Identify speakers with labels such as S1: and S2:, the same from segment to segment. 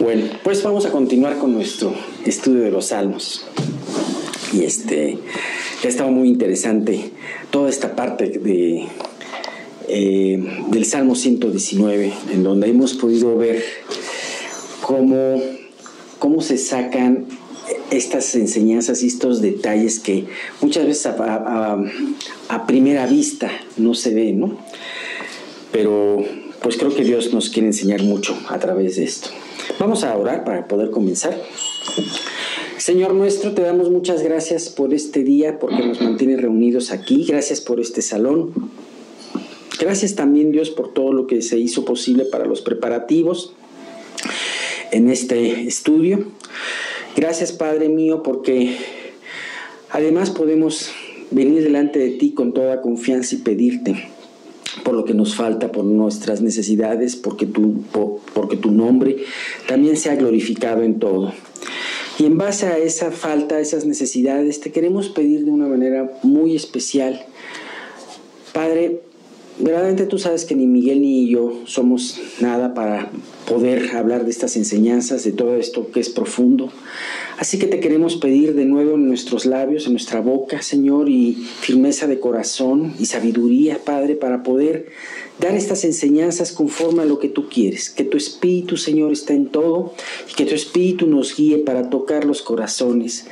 S1: Bueno, pues vamos a continuar con nuestro estudio de los Salmos. Y ha estado muy interesante toda esta parte del Salmo 119, en donde hemos podido ver cómo se sacan estas enseñanzas y estos detalles que muchas veces a primera vista no se ven, ¿no? Pero pues creo que Dios nos quiere enseñar mucho a través de esto. Vamos a orar para poder comenzar. Señor nuestro, te damos muchas gracias por este día, porque nos mantienes reunidos aquí. Gracias por este salón. Gracias también, Dios, por todo lo que se hizo posible para los preparativos en este estudio. Gracias, Padre mío, porque además podemos venir delante de ti con toda confianza y pedirte por lo que nos falta, por nuestras necesidades, porque tu nombre también sea glorificado en todo. Y en base a esa falta, a esas necesidades, te queremos pedir de una manera muy especial. Padre, verdaderamente tú sabes que ni Miguel ni yo somos nada para poder hablar de estas enseñanzas, de todo esto que es profundo. Así que te queremos pedir de nuevo en nuestros labios, en nuestra boca, Señor, y firmeza de corazón y sabiduría, Padre, para poder dar estas enseñanzas conforme a lo que tú quieres. Que tu Espíritu, Señor, está en todo y que tu Espíritu nos guíe para tocar los corazones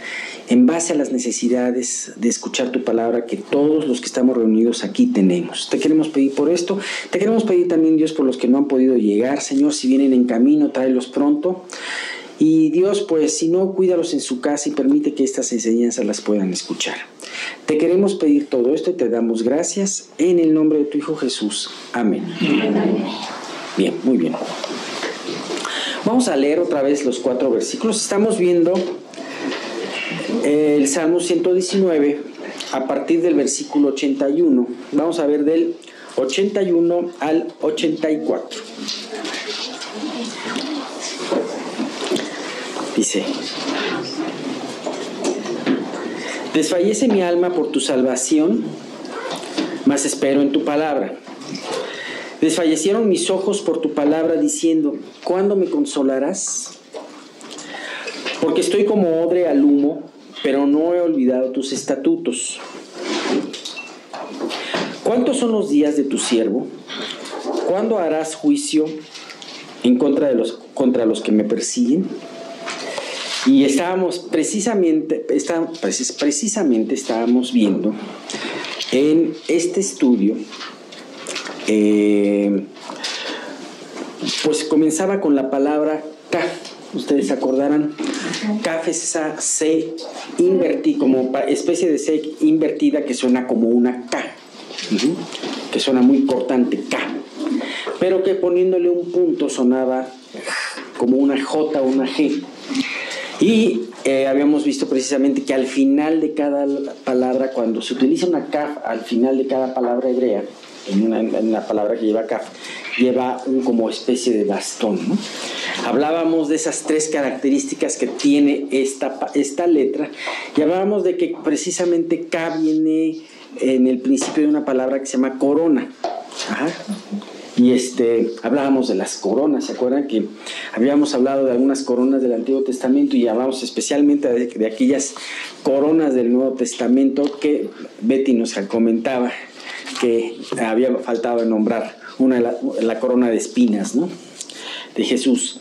S1: en base a las necesidades de escuchar tu palabra que todos los que estamos reunidos aquí tenemos. Te queremos pedir por esto. Te queremos pedir también, Dios, por los que no han podido llegar. Señor, si vienen en camino, tráelos pronto. Y Dios, pues, si no, cuídalos en su casa y permite que estas enseñanzas las puedan escuchar. Te queremos pedir todo esto y te damos gracias en el nombre de tu Hijo Jesús. Amén. Bien, muy bien. Vamos a leer otra vez los 4 versículos. Estamos viendo el Salmo 119 a partir del versículo 81. Vamos a ver del 81 al 84. Dice: desfallece mi alma por tu salvación, mas espero en tu palabra. Desfallecieron mis ojos por tu palabra, diciendo: ¿cuándo me consolarás? Porque estoy como odre al humo, pero no he olvidado tus estatutos. ¿Cuántos son los días de tu siervo? ¿Cuándo harás juicio en contra los que me persiguen? Y precisamente estábamos viendo en este estudio, pues comenzaba con la palabra Kaf. Ustedes se acordarán, Kaf es esa C invertida, como especie de C invertida que suena como una K, que suena muy cortante, K, pero que poniéndole un punto sonaba como una J o una G. Y habíamos visto precisamente que al final de cada palabra, cuando se utiliza una kaf al final de cada palabra hebrea, en una palabra que lleva kaf, lleva un como especie de bastón, ¿no? Hablábamos de esas 3 características que tiene esta letra, y hablábamos de que precisamente K viene en el principio de una palabra que se llama corona. Ajá. Y hablábamos de las coronas. ¿Se acuerdan que habíamos hablado de algunas coronas del Antiguo Testamento y hablamos especialmente de aquellas coronas del Nuevo Testamento que Betty nos comentaba que había faltado nombrar la corona de espinas, ¿no?, de Jesús?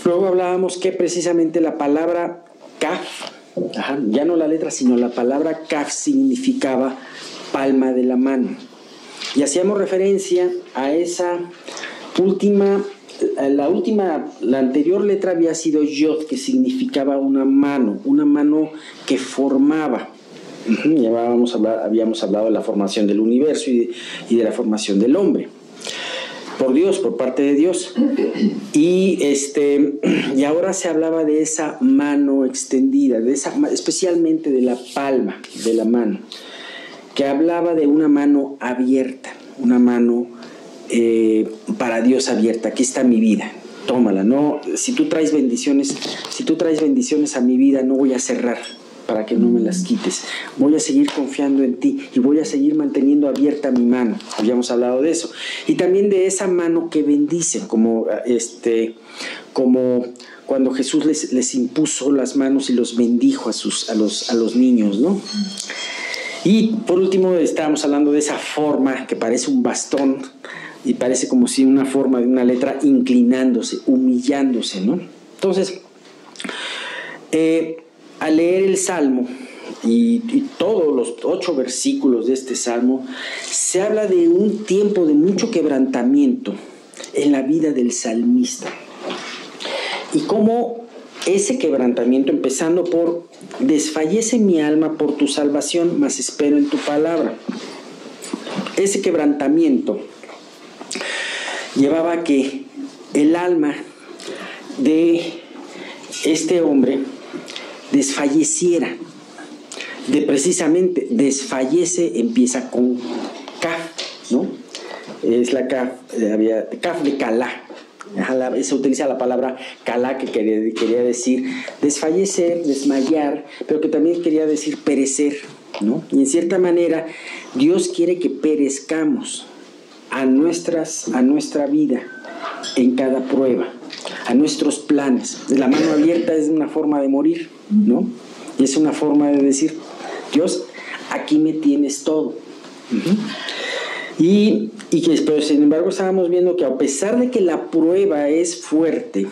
S1: Luego hablábamos que precisamente la palabra Kaf, ya no la letra sino la palabra Kaf, significaba palma de la mano. Y hacíamos referencia a esa la anterior letra había sido Yod, que significaba una mano que formaba. Habíamos hablado de la formación del universo y de la formación del hombre por parte de Dios. Y ahora se hablaba de esa mano extendida, especialmente de la palma de la mano, que hablaba de una mano abierta, una mano para Dios abierta. Aquí está mi vida, tómala. No, si tú traes bendiciones a mi vida, no voy a cerrar para que no me las quites. Voy a seguir confiando en ti y voy a seguir manteniendo abierta mi mano. Habíamos hablado de eso. Y también de esa mano que bendice, como como cuando Jesús les impuso las manos y los bendijo a los niños, ¿no? Y por último estábamos hablando de esa forma que parece un bastón y parece como si una forma de una letra inclinándose, humillándose, ¿no? Entonces, al leer el Salmo y todos los 8 versículos de este Salmo, se habla de un tiempo de mucho quebrantamiento en la vida del salmista. Y cómo ese quebrantamiento, empezando por: desfallece mi alma por tu salvación, mas espero en tu palabra. Ese quebrantamiento llevaba a que el alma de este hombre desfalleciera. Precisamente, desfallece empieza con Kaf, ¿no? Es la Kaf, Kaf de Calá. Se utiliza la palabra Calá, que quería decir desfallecer, desmayar, pero que también quería decir perecer, ¿no? Y en cierta manera, Dios quiere que perezcamos a nuestra vida en cada prueba, a nuestros planes. La mano abierta es una forma de morir, ¿no? Y es una forma de decir: Dios, aquí me tienes todo. Pero sin embargo estábamos viendo que a pesar de que la prueba es fuerte,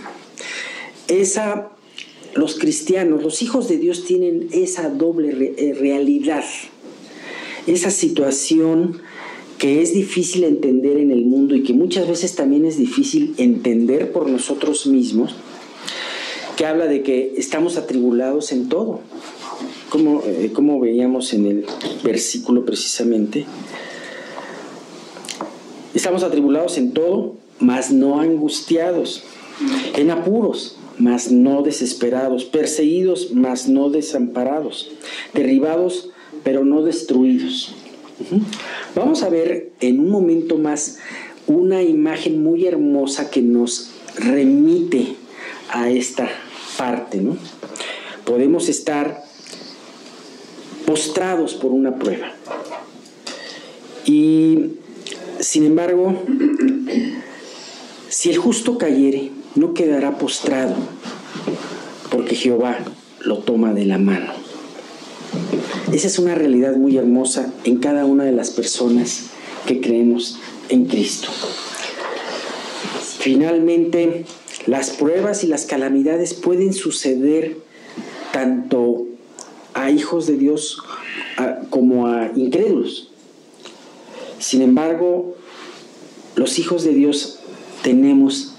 S1: los cristianos, los hijos de Dios, tienen esa doble realidad, esa situación que es difícil entender en el mundo y que muchas veces también es difícil entender por nosotros mismos, que habla de que estamos atribulados en todo, como veíamos en el versículo precisamente. Estamos atribulados en todo, mas no angustiados, en apuros, mas no desesperados, perseguidos, mas no desamparados, derribados, pero no destruidos. Vamos a ver en un momento más una imagen muy hermosa que nos remite a esta parte, ¿no? Podemos estar postrados por una prueba. Y sin embargo, si el justo cayere, no quedará postrado, porque Jehová lo toma de la mano. Esa es una realidad muy hermosa en cada una de las personas que creemos en Cristo. Finalmente, las pruebas y las calamidades pueden suceder tanto a hijos de Dios como a incrédulos. Sin embargo, los hijos de Dios tenemos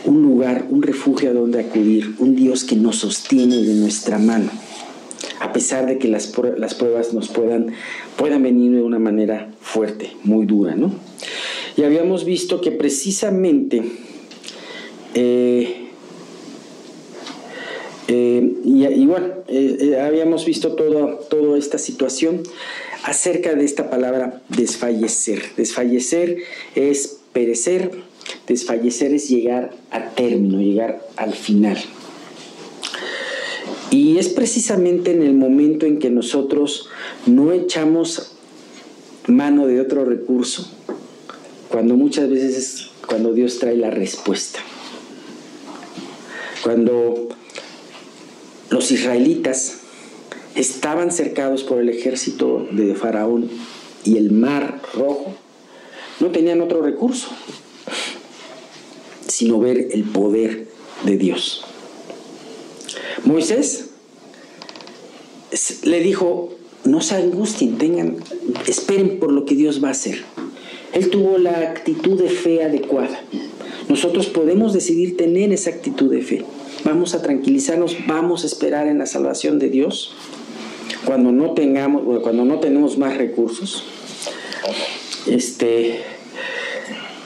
S1: un lugar, un refugio a donde acudir, un Dios que nos sostiene de nuestra mano, a pesar de que las pruebas nos puedan venir de una manera fuerte, muy dura, ¿no? Y habíamos visto que precisamente habíamos visto toda esta situación acerca de esta palabra desfallecer. Desfallecer es perecer, desfallecer es llegar a término, llegar al final. Y es precisamente en el momento en que nosotros no echamos mano de otro recurso, cuando muchas veces es cuando Dios trae la respuesta. Cuando los israelitas estaban cercados por el ejército de Faraón y el Mar Rojo, no tenían otro recurso sino ver el poder de Dios. Moisés le dijo: no se angustien, esperen por lo que Dios va a hacer. Él tuvo la actitud de fe adecuada. Nosotros podemos decidir tener esa actitud de fe. Vamos a tranquilizarnos, vamos a esperar en la salvación de Dios cuando no tenemos más recursos.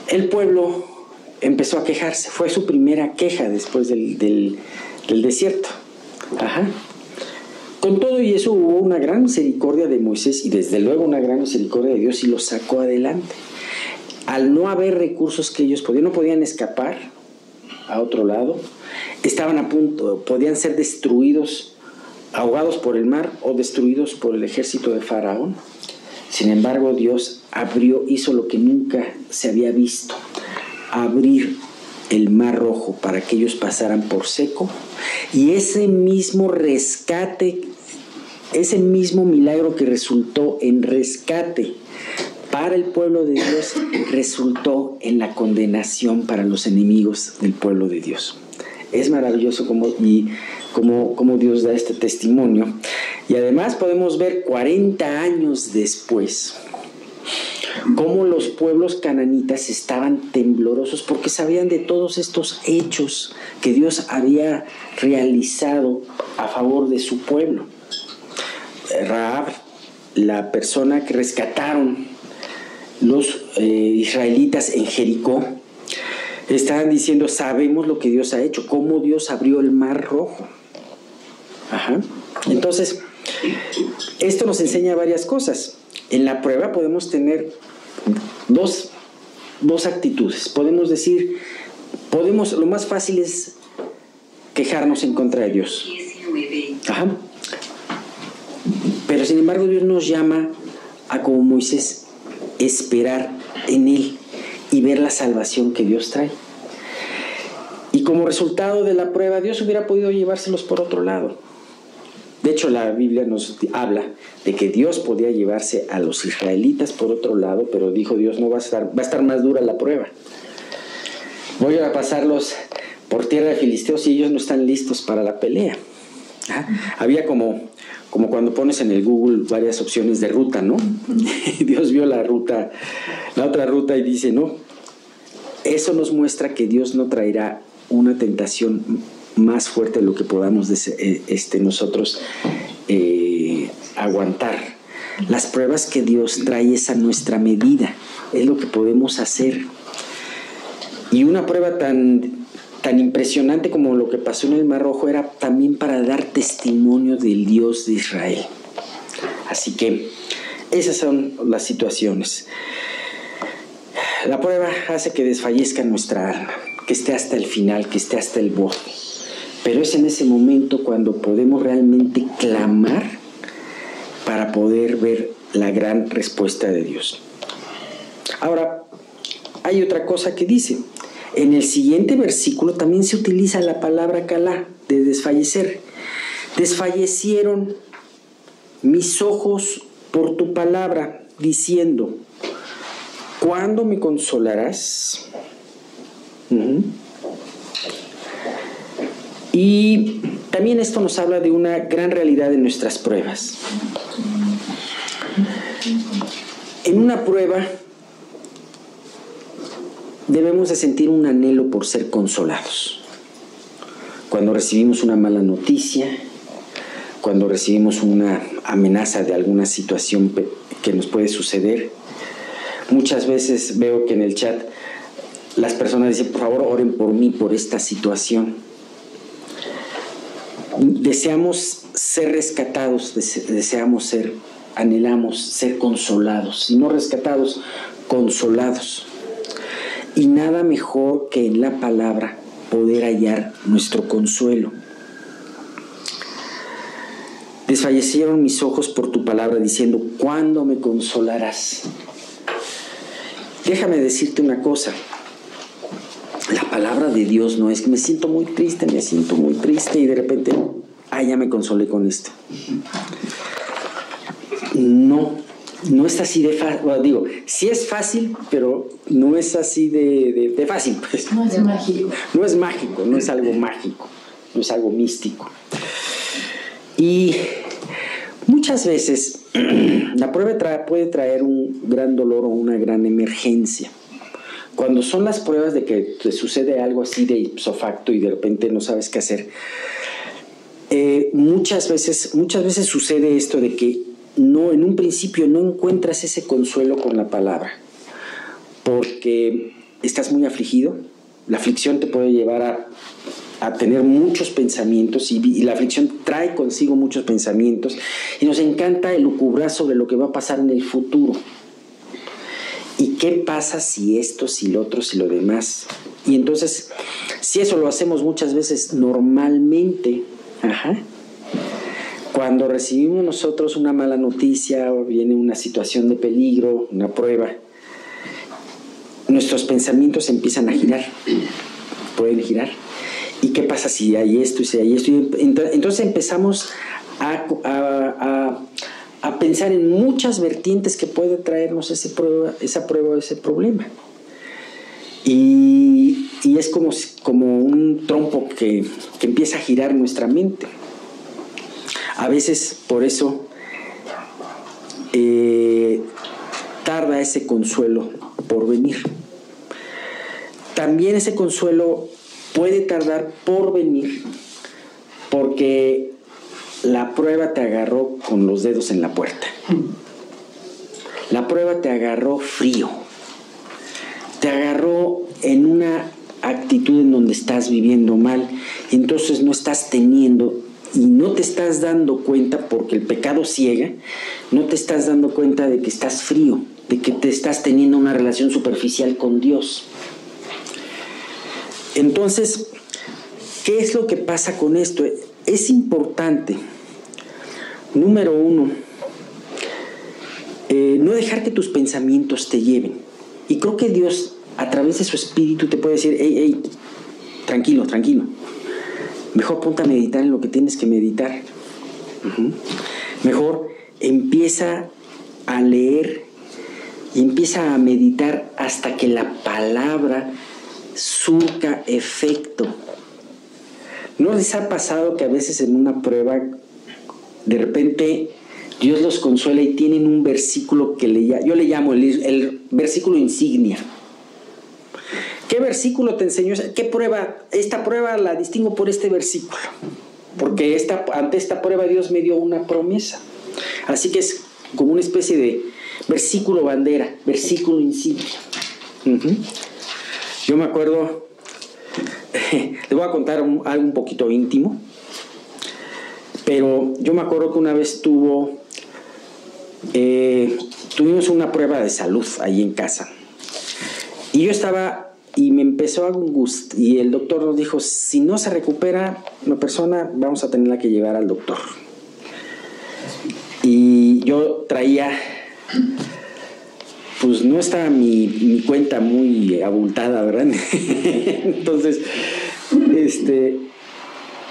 S1: El pueblo empezó a quejarse. Fue su primera queja después del desierto. Con todo y eso hubo una gran misericordia de Moisés y desde luego una gran misericordia de Dios, y los sacó adelante. Al no haber recursos que ellos no podían escapar a otro lado, estaban a punto, podían ser destruidos, ahogados por el mar o destruidos por el ejército de Faraón. Sin embargo, Dios hizo lo que nunca se había visto: abrir el Mar Rojo para que ellos pasaran por seco, y ese mismo rescate, ese mismo milagro que resultó en rescate para el pueblo de Dios, resultó en la condenación para los enemigos del pueblo de Dios. Es maravilloso cómo Dios da este testimonio. Y además podemos ver 40 años después cómo los pueblos cananitas estaban temblorosos porque sabían de todos estos hechos que Dios había realizado a favor de su pueblo. Rahab, la persona que rescataron los israelitas en Jericó, estaban diciendo: sabemos lo que Dios ha hecho, cómo Dios abrió el Mar Rojo. Entonces, esto nos enseña varias cosas. En la prueba podemos tener dos actitudes. Podemos decir, lo más fácil es quejarnos en contra de Dios. Pero sin embargo Dios nos llama a, como Moisés, esperar en Él y ver la salvación que Dios trae. Y como resultado de la prueba, Dios hubiera podido llevárselos por otro lado. De hecho, la Biblia nos habla de que Dios podía llevarse a los israelitas por otro lado, pero dijo Dios: no va a estar más dura la prueba. Voy a pasarlos por tierra de filisteos y ellos no están listos para la pelea. Había como cuando pones en el Google varias opciones de ruta, ¿no? Dios vio la otra ruta y dice: no. Eso nos muestra que Dios no traerá una tentación más fuerte de lo que podamos nosotros aguantar. Las pruebas que Dios trae es a nuestra medida, es lo que podemos hacer. Y una prueba tan impresionante como lo que pasó en el Mar Rojo era también para dar testimonio del Dios de Israel. Así que esas son las situaciones. La prueba hace que desfallezca nuestra alma, que esté hasta el final, que esté hasta el borde. Pero es en ese momento cuando podemos realmente clamar para poder ver la gran respuesta de Dios. Ahora, hay otra cosa que dice. En el siguiente versículo también se utiliza la palabra calá, de desfallecer. Desfallecieron mis ojos por tu palabra, diciendo: ¿cuándo me consolarás? Y también esto nos habla de una gran realidad en nuestras pruebas. En una prueba debemos de sentir un anhelo por ser consolados. Cuando recibimos una mala noticia, cuando recibimos una amenaza de alguna situación que nos puede suceder, muchas veces veo que en el chat las personas dicen: por favor, oren por mí, por esta situación. Deseamos ser rescatados, anhelamos ser consolados, y no rescatados, consolados. Y nada mejor que en la palabra poder hallar nuestro consuelo. Desfallecieron mis ojos por tu palabra, diciendo: ¿cuándo me consolarás? Déjame decirte una cosa. La palabra de Dios no es que me siento muy triste y de repente, ya me consolé con esto. No es así de fácil. Bueno, digo, sí es fácil, pero no es así de fácil. Pues.
S2: No es mágico.
S1: No es mágico, no es algo mágico, no es algo místico. Y muchas veces la prueba puede traer un gran dolor o una gran emergencia. Cuando son las pruebas de que te sucede algo así de ipso facto y de repente no sabes qué hacer, muchas veces sucede esto de que en un principio no encuentras ese consuelo con la palabra, porque estás muy afligido. La aflicción te puede llevar a tener muchos pensamientos, y la aflicción trae consigo muchos pensamientos, y nos encanta elucubrar sobre lo que va a pasar en el futuro. ¿Y qué pasa si esto, si lo otro, si lo demás? Y entonces, si eso lo hacemos muchas veces normalmente, cuando recibimos nosotros una mala noticia o viene una situación de peligro, una prueba, nuestros pensamientos empiezan a girar. pueden girar. ¿Y qué pasa si hay esto y si hay esto? Entonces empezamos a pensar en muchas vertientes que puede traernos esa prueba o ese problema. Y es como un trompo que empieza a girar nuestra mente. A veces por eso tarda ese consuelo por venir. También ese consuelo puede tardar por venir porque la prueba te agarró con los dedos en la puerta. La prueba te agarró frío. Te agarró en una actitud en donde estás viviendo mal. Y entonces no estás teniendo y no te estás dando cuenta, porque el pecado ciega, no te estás dando cuenta de que estás frío, de que te estás teniendo una relación superficial con Dios. Entonces, ¿qué es lo que pasa con esto? Es importante, número uno, no dejar que tus pensamientos te lleven. Y creo que Dios, a través de su Espíritu, te puede decir, hey, tranquilo, mejor ponte a meditar en lo que tienes que meditar. Mejor empieza a leer y empieza a meditar hasta que la palabra surca efecto. ¿No les ha pasado que a veces en una prueba de repente Dios los consuela y tienen un versículo que yo le llamo el versículo insignia? ¿Qué versículo te enseñó? ¿Qué prueba? Esta prueba la distingo por este versículo, porque ante esta prueba Dios me dio una promesa. Así que es como una especie de versículo bandera, versículo insignia. Yo me acuerdo, les voy a contar algo un poquito íntimo, pero yo me acuerdo que una vez tuvimos una prueba de salud ahí en casa. Y yo estaba, y me empezó a angustiar, y el doctor nos dijo, si no se recupera la persona, vamos a tenerla que llevar al doctor. Y yo traía, pues no estaba mi cuenta muy abultada, ¿verdad? Entonces,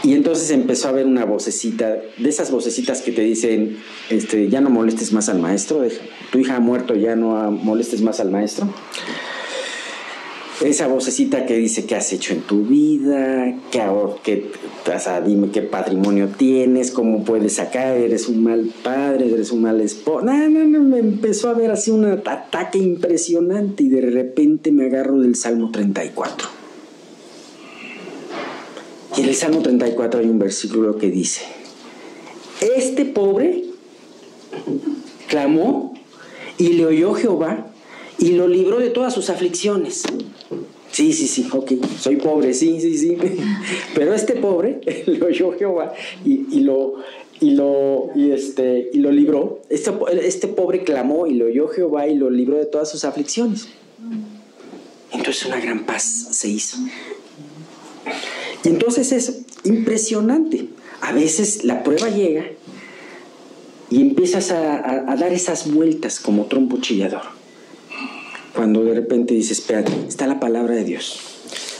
S1: y entonces empezó a haber una vocecita, de esas vocecitas que te dicen, ya no molestes más al maestro, tu hija ha muerto, ya no molestes más al maestro. Esa vocecita que dice qué has hecho en tu vida, dime qué patrimonio tienes, cómo puedes sacar, eres un mal padre, eres un mal esposo. No, me empezó a ver así un ataque impresionante y de repente me agarro del Salmo 34. Y en el Salmo 34 hay un versículo que dice, este pobre clamó y le oyó Jehová y lo libró de todas sus aflicciones. Sí, ok, soy pobre, sí. Pero este pobre lo oyó Jehová y lo libró. Este pobre clamó y lo oyó Jehová y lo libró de todas sus aflicciones. Entonces una gran paz se hizo. Y entonces es impresionante. A veces la prueba llega y empiezas a dar esas vueltas como trompo chillador. Cuando de repente dices, espérate, está la palabra de Dios.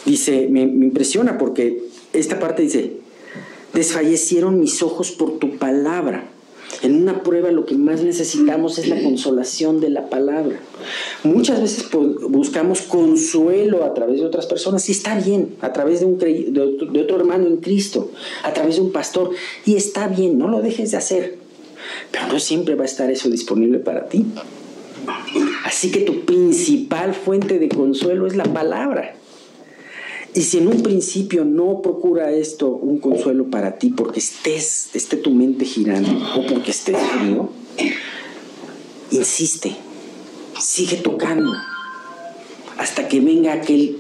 S1: Dice, me impresiona porque esta parte dice, desfallecieron mis ojos por tu palabra. En una prueba lo que más necesitamos es la consolación de la palabra. Muchas veces buscamos consuelo a través de otras personas, y está bien, a través de otro hermano en Cristo, a través de un pastor, y está bien, no lo dejes de hacer. Pero no siempre va a estar eso disponible para ti. Así que tu principal fuente de consuelo es la palabra. Y si en un principio no procura esto un consuelo para ti porque esté tu mente girando o porque estés frío, insiste, sigue tocando hasta que venga aquel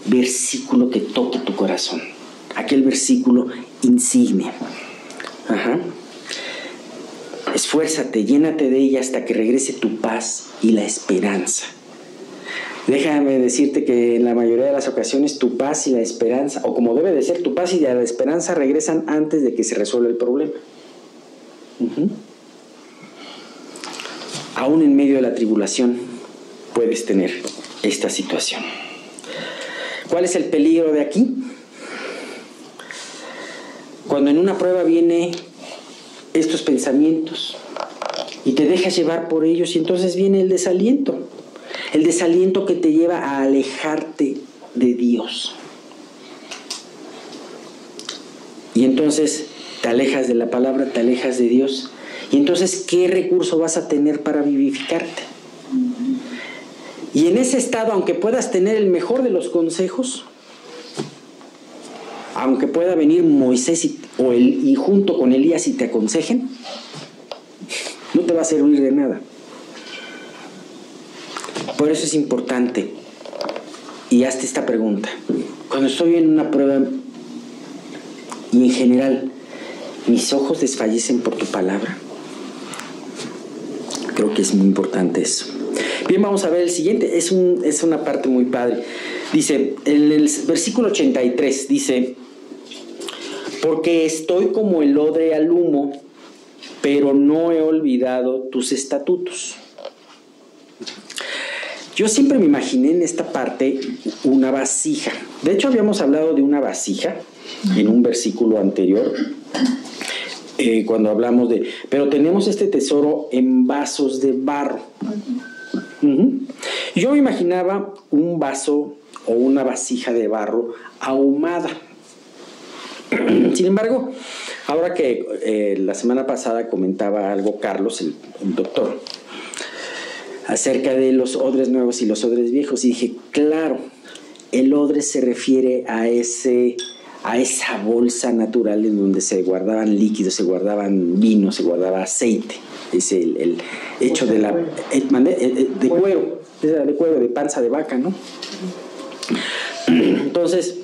S1: versículo que toque tu corazón, aquel versículo insignia. Esfuérzate, llénate de ella hasta que regrese tu paz y la esperanza. Déjame decirte que en la mayoría de las ocasiones tu paz y la esperanza, o como debe de ser, tu paz y la esperanza regresan antes de que se resuelva el problema. Aún en medio de la tribulación puedes tener esta situación. ¿Cuál es el peligro de aquí? Cuando en una prueba vienen estos pensamientos y te dejas llevar por ellos, y entonces viene el desaliento que te lleva a alejarte de Dios. Y entonces te alejas de la palabra, te alejas de Dios. Y entonces, ¿qué recurso vas a tener para vivificarte? Y en ese estado, aunque puedas tener el mejor de los consejos, aunque pueda venir Moisés y junto con Elías y te aconsejen, no te va a servir de nada. Por eso es importante, y hazte esta pregunta: cuando estoy en una prueba y en general mis ojos desfallecen por tu palabra, creo que es muy importante eso. Bien, vamos a ver el siguiente. Es una parte muy padre. Dice, en el versículo 83, dice: porque estoy como el odre al humo, pero no he olvidado tus estatutos. Yo siempre me imaginé en esta parte una vasija. De hecho, habíamos hablado de una vasija en un versículo anterior, cuando hablamos de... Pero tenemos este tesoro en vasos de barro. Yo me imaginaba un vaso o una vasija de barro ahumada. Sin embargo, ahora que la semana pasada comentaba algo Carlos, el doctor, acerca de los odres nuevos y los odres viejos, y dije, claro, el odre se refiere a esa bolsa natural en donde se guardaban líquidos, se guardaban vino, se guardaba aceite. Es el hecho de cuero, de panza de vaca, ¿no? Entonces,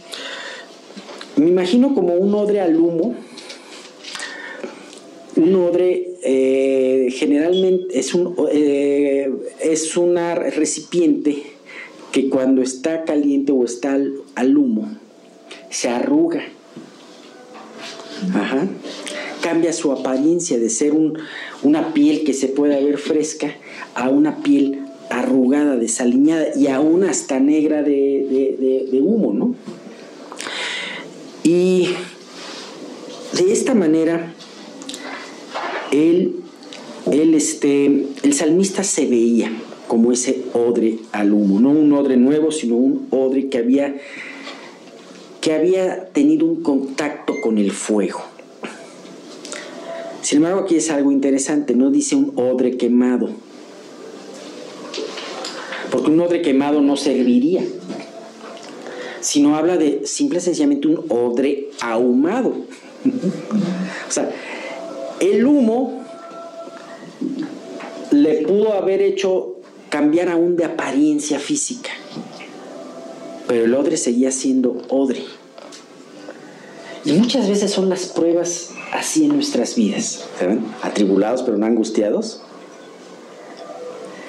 S1: me imagino como un odre al humo. Un odre generalmente es un recipiente que cuando está caliente o está al humo se arruga. Cambia su apariencia de ser una piel que se puede ver fresca a una piel arrugada, desaliñada y aún hasta negra de humo, ¿no? Y de esta manera el salmista se veía como ese odre al humo, no un odre nuevo, sino un odre que había tenido un contacto con el fuego. Sin embargo, aquí es algo interesante, no dice un odre quemado, porque un odre quemado no serviría, sino habla de simple y sencillamente un odre ahumado. O sea, el humo le pudo haber hecho cambiar aún de apariencia física, pero el odre seguía siendo odre. Y muchas veces son las pruebas así en nuestras vidas, ¿saben? Atribulados pero no angustiados,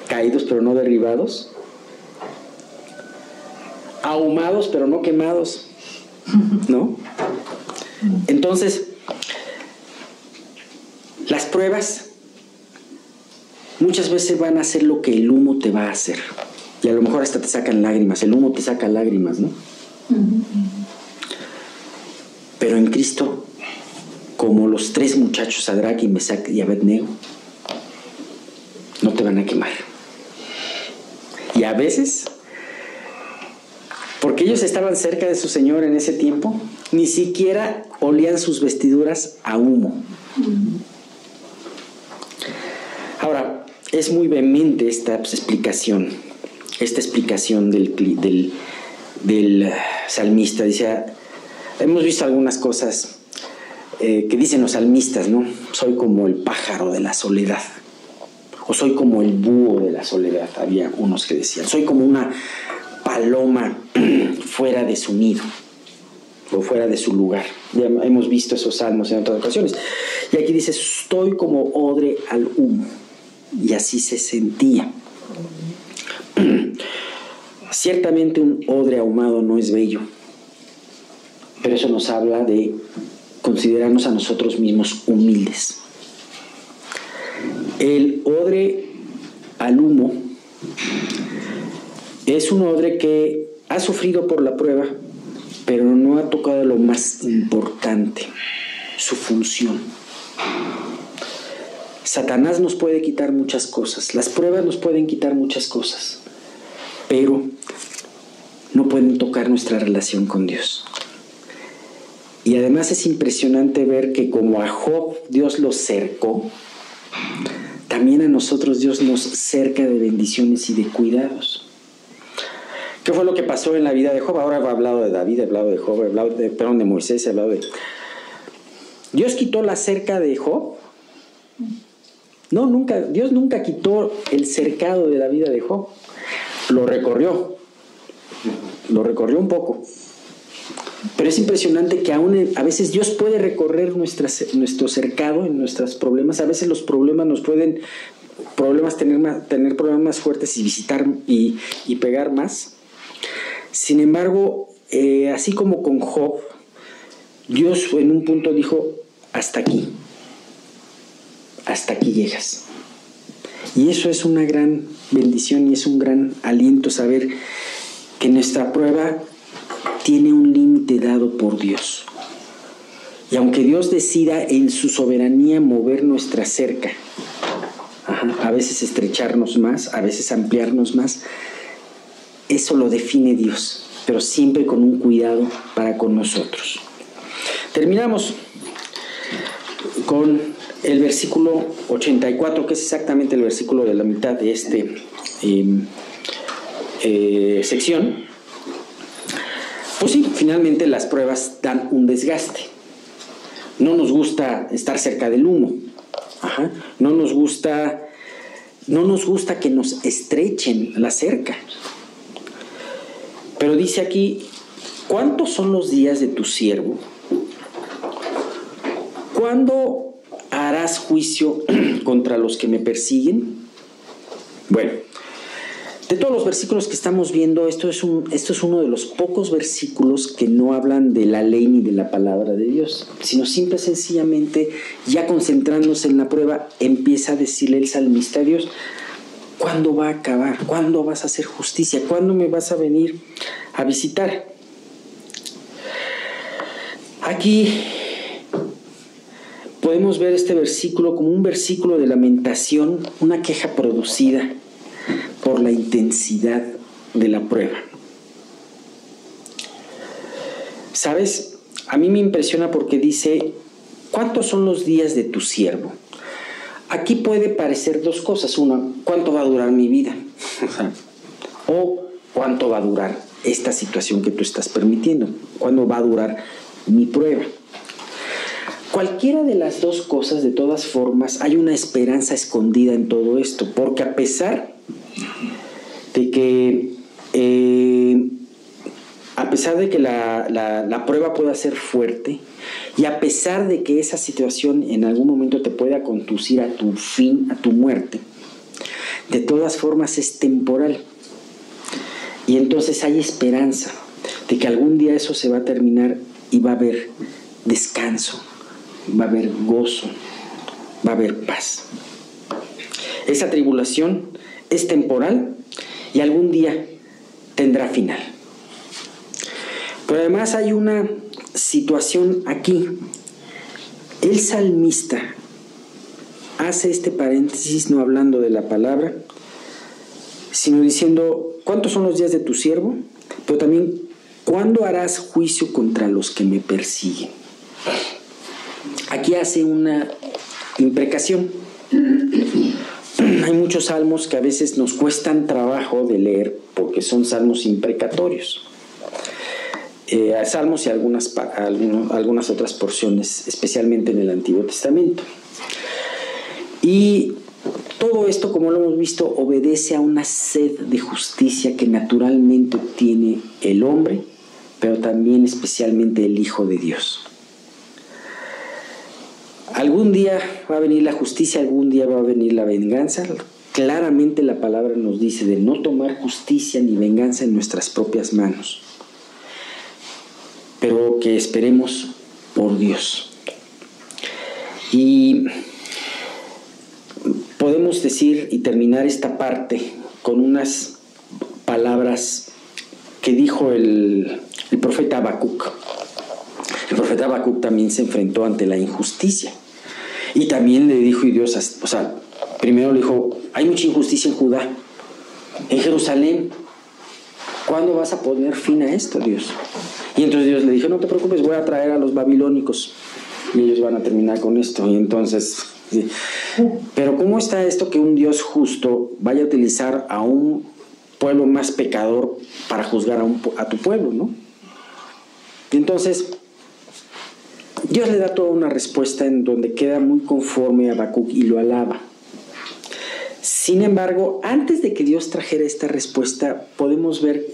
S1: caídos pero no derribados, ahumados pero no quemados, ¿no? Entonces, las pruebas muchas veces van a hacer lo que el humo te va a hacer, y a lo mejor hasta te sacan lágrimas. El humo te saca lágrimas, ¿no? Pero en Cristo, como los 3 muchachos, Sadrach, Mesach y Abednego, no te van a quemar. Y a veces, porque ellos estaban cerca de su Señor en ese tiempo, ni siquiera olían sus vestiduras a humo. Ahora, es muy vehemente esta explicación del salmista. Dice, hemos visto algunas cosas que dicen los salmistas, ¿no? Soy como el pájaro de la soledad, o soy como el búho de la soledad. Había unos que decían, soy como una paloma fuera de su nido o fuera de su lugar. Ya hemos visto esos salmos en otras ocasiones. Y aquí dice, estoy como odre al humo. Y así se sentía. Ciertamente un odre ahumado no es bello, pero eso nos habla de considerarnos a nosotros mismos humildes. El odre al humo es un odre que ha sufrido por la prueba, pero no ha tocado lo más importante, su función. Satanás nos puede quitar muchas cosas, las pruebas nos pueden quitar muchas cosas, pero no pueden tocar nuestra relación con Dios. Y además es impresionante ver que como a Job Dios lo cercó, también a nosotros Dios nos cerca de bendiciones y de cuidados. ¿Qué fue lo que pasó en la vida de Job? Ahora he hablado de David, he hablado de Job, he hablado de Moisés, he hablado de... ¿Dios quitó la cerca de Job? No, nunca. Dios nunca quitó el cercado de la vida de Job. Lo recorrió un poco. Pero es impresionante que aún a veces Dios puede recorrer nuestro cercado en nuestros problemas. A veces los problemas nos pueden tener problemas más fuertes y visitar y pegar más. Sin embargo, así como con Job, Dios en un punto dijo, hasta aquí llegas. Y eso es una gran bendición y es un gran aliento saber que nuestra prueba tiene un límite dado por Dios. Y aunque Dios decida en su soberanía mover nuestra cerca, a veces estrecharnos más, a veces ampliarnos más, eso lo define Dios, pero siempre con un cuidado para con nosotros. Terminamos con el versículo 84, que es exactamente el versículo de la mitad de esta sección. Pues sí, finalmente las pruebas dan un desgaste. No nos gusta estar cerca del humo. No nos gusta que nos estrechen la cerca. Pero dice aquí, ¿cuántos son los días de tu siervo? ¿Cuándo harás juicio contra los que me persiguen? Bueno, de todos los versículos que estamos viendo, esto es uno de los pocos versículos que no hablan de la ley ni de la palabra de Dios, sino simple y sencillamente, ya concentrándose en la prueba, empieza a decirle el salmista a Dios, ¿cuándo va a acabar? ¿Cuándo vas a hacer justicia? ¿Cuándo me vas a venir a visitar? Aquí podemos ver este versículo como un versículo de lamentación, una queja producida por la intensidad de la prueba. ¿Sabes? A mí me impresiona porque dice, ¿cuántos son los días de tu siervo? Aquí puede parecer dos cosas. Una, ¿cuánto va a durar mi vida? O ¿cuánto va a durar esta situación que tú estás permitiendo? ¿Cuándo va a durar mi prueba? Cualquiera de las dos cosas, de todas formas, hay una esperanza escondida en todo esto, porque a pesar de que la prueba pueda ser fuerte, y a pesar de que esa situación en algún momento te pueda conducir a tu fin, a tu muerte, de todas formas es temporal. Y entonces hay esperanza de que algún día eso se va a terminar y va a haber descanso, va a haber gozo, va a haber paz. Esa tribulación es temporal y algún día tendrá final. Pero además hay una situación aquí. El salmista hace este paréntesis no hablando de la palabra, sino diciendo, ¿cuántos son los días de tu siervo? Pero también, ¿cuándo harás juicio contra los que me persiguen? Aquí hace una imprecación. Hay muchos salmos que a veces nos cuestan trabajo de leer porque son salmos imprecatorios. Salmos y algunas otras porciones, especialmente en el Antiguo Testamento. Y todo esto, como lo hemos visto, obedece a una sed de justicia que naturalmente tiene el hombre, pero también especialmente el Hijo de Dios. Algún día va a venir la justicia, algún día va a venir la venganza. Claramente la palabra nos dice de no tomar justicia ni venganza en nuestras propias manos, pero que esperemos por Dios. Y podemos decir y terminar esta parte con unas palabras que dijo el profeta Habacuc. El profeta Habacuc también se enfrentó ante la injusticia. Y también le dijo Dios, o sea, primero le dijo, hay mucha injusticia en Judá, en Jerusalén. ¿Cuándo vas a poner fin a esto, Dios? Y entonces Dios le dijo, no te preocupes, voy a traer a los babilónicos y ellos van a terminar con esto. Y entonces, sí. Pero ¿cómo está esto que un Dios justo vaya a utilizar a un pueblo más pecador para juzgar a tu pueblo, ¿no? Y entonces Dios le da toda una respuesta en donde queda muy conforme a Habacuc y lo alaba. Sin embargo, antes de que Dios trajera esta respuesta, podemos ver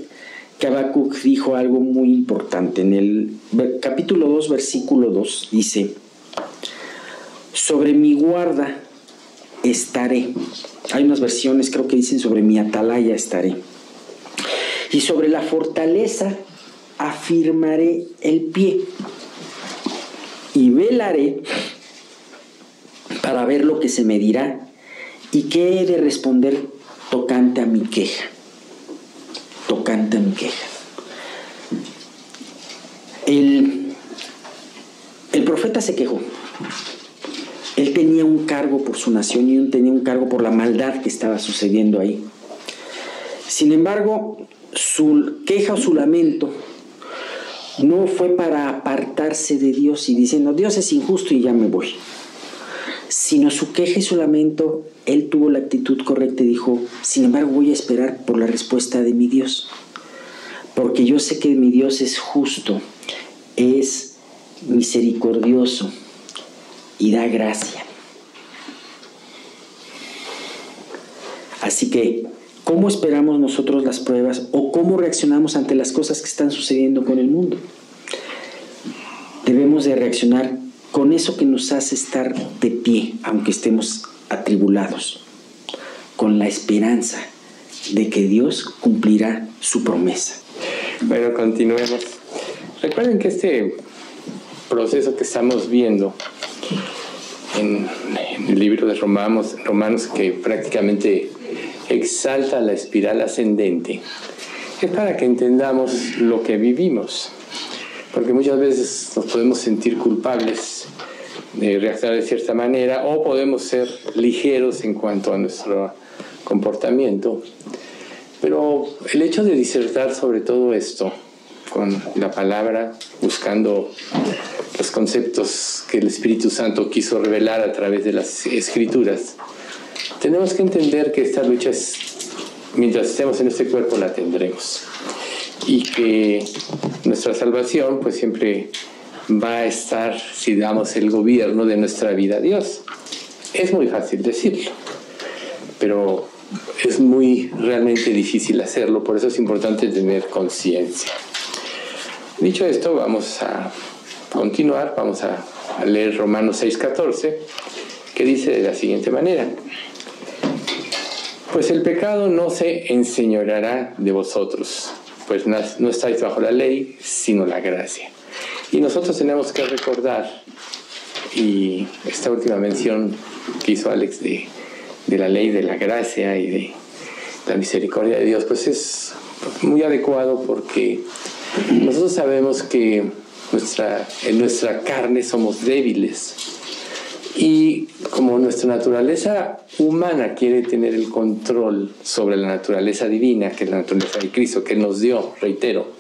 S1: que Habacuc dijo algo muy importante. En el capítulo 2, versículo 2, dice, sobre mi guarda estaré. Hay unas versiones, creo que dicen, sobre mi atalaya estaré. Y sobre la fortaleza afirmaré el pie. Y velaré para ver lo que se me dirá y qué he de responder tocante a mi queja. Tocante a mi queja. El profeta se quejó. Él tenía un cargo por su nación y tenía un cargo por la maldad que estaba sucediendo ahí. Sin embargo, su queja o su lamento no fue para apartarse de Dios y diciendo, Dios es injusto y ya me voy. Sino su queja y su lamento, él tuvo la actitud correcta y dijo, sin embargo voy a esperar por la respuesta de mi Dios. Porque yo sé que mi Dios es justo, es misericordioso y da gracia. Así que, ¿cómo esperamos nosotros las pruebas o cómo reaccionamos ante las cosas que están sucediendo con el mundo? Debemos de reaccionar con eso que nos hace estar de pie, aunque estemos atribulados, con la esperanza de que Dios cumplirá su promesa.
S2: Bueno, continuemos. Recuerden que este proceso que estamos viendo en el libro de Romanos, que prácticamente exalta la espiral ascendente, es para que entendamos lo que vivimos, porque muchas veces nos podemos sentir culpables de reaccionar de cierta manera o podemos ser ligeros en cuanto a nuestro comportamiento, pero el hecho de disertar sobre todo esto con la palabra, buscando los conceptos que el Espíritu Santo quiso revelar a través de las Escrituras, tenemos que entender que esta lucha mientras estemos en este cuerpo la tendremos y que nuestra salvación pues siempre va a estar, si damos el gobierno de nuestra vida a Dios. Es muy fácil decirlo, pero es muy realmente difícil hacerlo, por eso es importante tener conciencia. Dicho esto, vamos a continuar, vamos a leer Romanos 6:14, que dice de la siguiente manera: pues el pecado no se enseñoreará de vosotros, pues no estáis bajo la ley, sino la gracia. Y nosotros tenemos que recordar, y esta última mención que hizo Alex de la ley de la gracia y de la misericordia de Dios, pues es muy adecuado, porque nosotros sabemos que en nuestra carne somos débiles, y como nuestra naturaleza humana quiere tener el control sobre la naturaleza divina, que es la naturaleza de Cristo, que nos dio, reitero,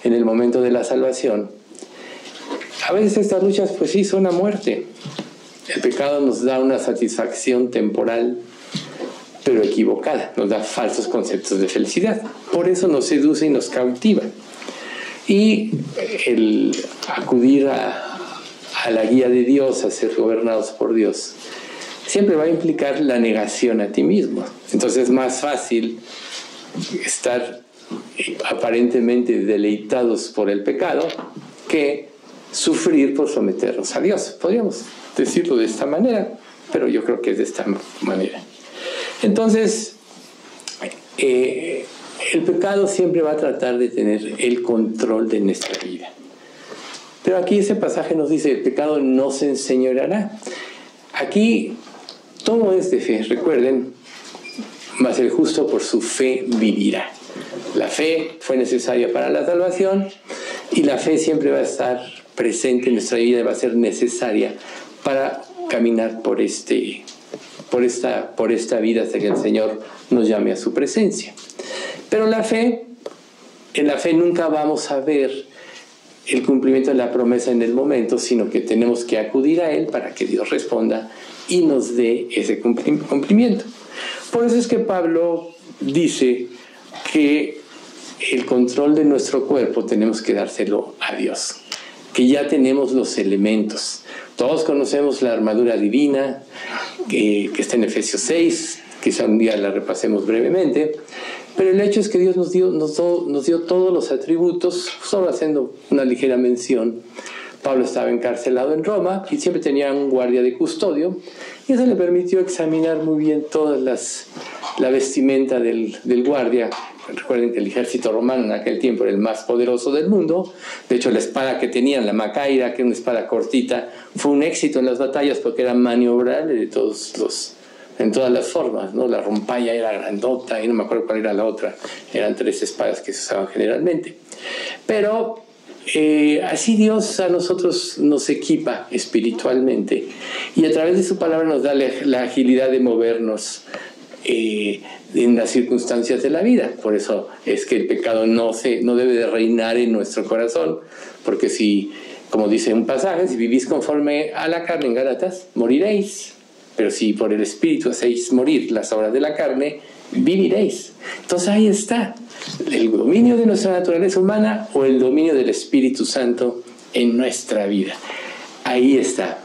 S2: en el momento de la salvación, a veces estas luchas pues sí son a muerte. El pecado nos da una satisfacción temporal, pero equivocada, nos da falsos conceptos de felicidad. Por eso nos seduce y nos cautiva. Y el acudir a la guía de Dios, a ser gobernados por Dios, siempre va a implicar la negación a ti mismo. Entonces es más fácil estar aparentemente deleitados por el pecado que sufrir por someternos a Dios. Podríamos decirlo de esta manera, pero yo creo que es de esta manera. Entonces, el pecado siempre va a tratar de tener el control de nuestra vida. Pero aquí ese pasaje nos dice, el pecado no se enseñoreará. Aquí todo es de fe, recuerden, mas el justo por su fe vivirá. La fe fue necesaria para la salvación y la fe siempre va a estar presente en nuestra vida y va a ser necesaria para caminar por esta vida hasta que el Señor nos llame a su presencia. Pero en la fe nunca vamos a ver el cumplimiento de la promesa en el momento, sino que tenemos que acudir a Él para que Dios responda y nos dé ese cumplimiento. Por eso es que Pablo dice que el control de nuestro cuerpo tenemos que dárselo a Dios, que ya tenemos los elementos. Todos conocemos la armadura divina que está en Efesios 6, quizá un día la repasemos brevemente, pero el hecho es que Dios nos dio todos los atributos. Solo haciendo una ligera mención, Pablo estaba encarcelado en Roma y siempre tenía un guardia de custodio, y eso le permitió examinar muy bien toda la vestimenta del guardia. Recuerden que el ejército romano en aquel tiempo era el más poderoso del mundo. De hecho, la espada que tenían, la macaira, que era una espada cortita, fue un éxito en las batallas porque era maniobrable en todas las formas, ¿no? La rompalla era grandota y no me acuerdo cuál era la otra. Eran 3 espadas que se usaban generalmente. Pero así Dios a nosotros nos equipa espiritualmente y a través de su palabra nos da la agilidad de movernos en las circunstancias de la vida. Por eso es que el pecado no debe de reinar en nuestro corazón, porque si, como dice un pasaje, si vivís conforme a la carne en Gálatas, moriréis, pero si por el Espíritu hacéis morir las obras de la carne, viviréis. Entonces ahí está el dominio de nuestra naturaleza humana o el dominio del Espíritu Santo en nuestra vida. Ahí está.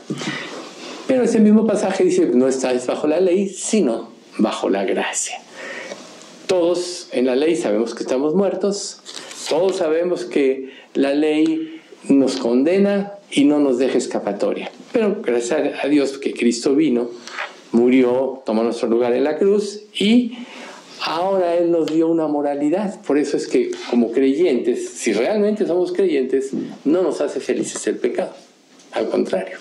S2: Pero ese mismo pasaje dice, no estáis bajo la ley, sino bajo la gracia. Todos en la ley sabemos que estamos muertos, todos sabemos que la ley nos condena y no nos deja escapatoria. Pero gracias a Dios que Cristo vino, murió, tomó nuestro lugar en la cruz y ahora Él nos dio una moralidad. Por eso es que como creyentes, si realmente somos creyentes, no nos hace felices el pecado. Al contrario,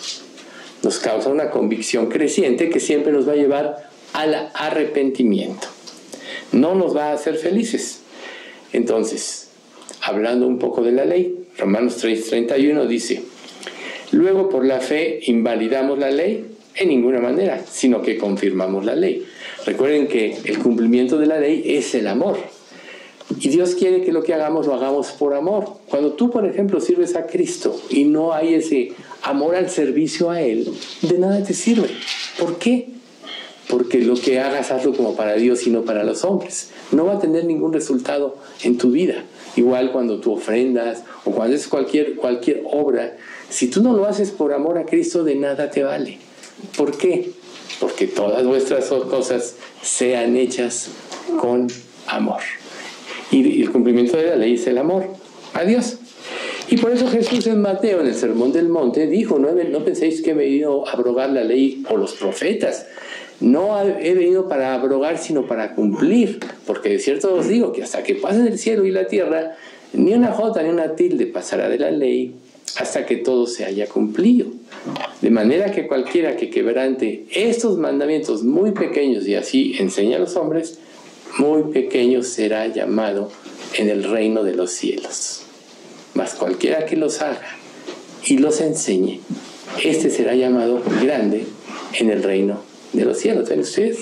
S2: nos causa una convicción creciente que siempre nos va a llevar al arrepentimiento. No nos va a hacer felices. Entonces, hablando un poco de la ley, Romanos 3:31 dice: luego por la fe invalidamos la ley en ninguna manera, sino que confirmamos la ley. Recuerden que el cumplimiento de la ley es el amor. Y Dios quiere que lo que hagamos lo hagamos por amor. Cuando tú, por ejemplo, sirves a Cristo y no hay ese amor al servicio a Él, de nada te sirve. ¿Por qué? Porque lo que hagas, hazlo como para Dios y no para los hombres. No va a tener ningún resultado en tu vida. Igual cuando tú ofrendas o cuando haces cualquier obra, si tú no lo haces por amor a Cristo, de nada te vale. ¿Por qué? Porque todas vuestras cosas sean hechas con amor. Y el cumplimiento de la ley es el amor a Dios. Y por eso Jesús en Mateo, en el Sermón del Monte, dijo: no penséis que he venido a abrogar la ley o los profetas. No he venido para abrogar, sino para cumplir. Porque de cierto os digo que hasta que pasen el cielo y la tierra, ni una jota ni una tilde pasará de la ley hasta que todo se haya cumplido. De manera que cualquiera que quebrante estos mandamientos muy pequeños, y así enseña a los hombres, muy pequeño será llamado en el reino de los cielos. Mas cualquiera que los haga y los enseñe, este será llamado grande en el reino de los cielos. ¿Ven ustedes?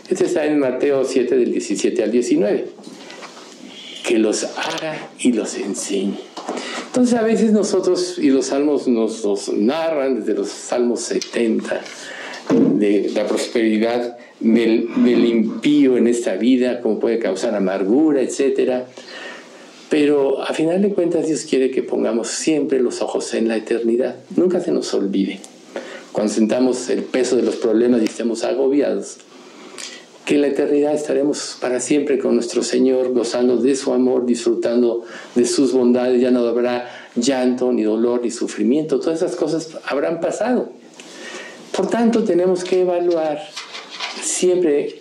S2: Este está en Mateo 7, del 17 al 19. Que los haga y los enseñe. Entonces a veces nosotros, y los salmos nos narran desde los salmos 70, de la prosperidad del impío en esta vida, cómo puede causar amargura, etc. Pero a final de cuentas Dios quiere que pongamos siempre los ojos en la eternidad. Nunca se nos olvide, cuando sentamos el peso de los problemas y estemos agobiados, que en la eternidad estaremos para siempre con nuestro Señor, gozando de su amor, disfrutando de sus bondades. Ya no habrá llanto, ni dolor, ni sufrimiento. Todas esas cosas habrán pasado. Por tanto, tenemos que evaluar siempre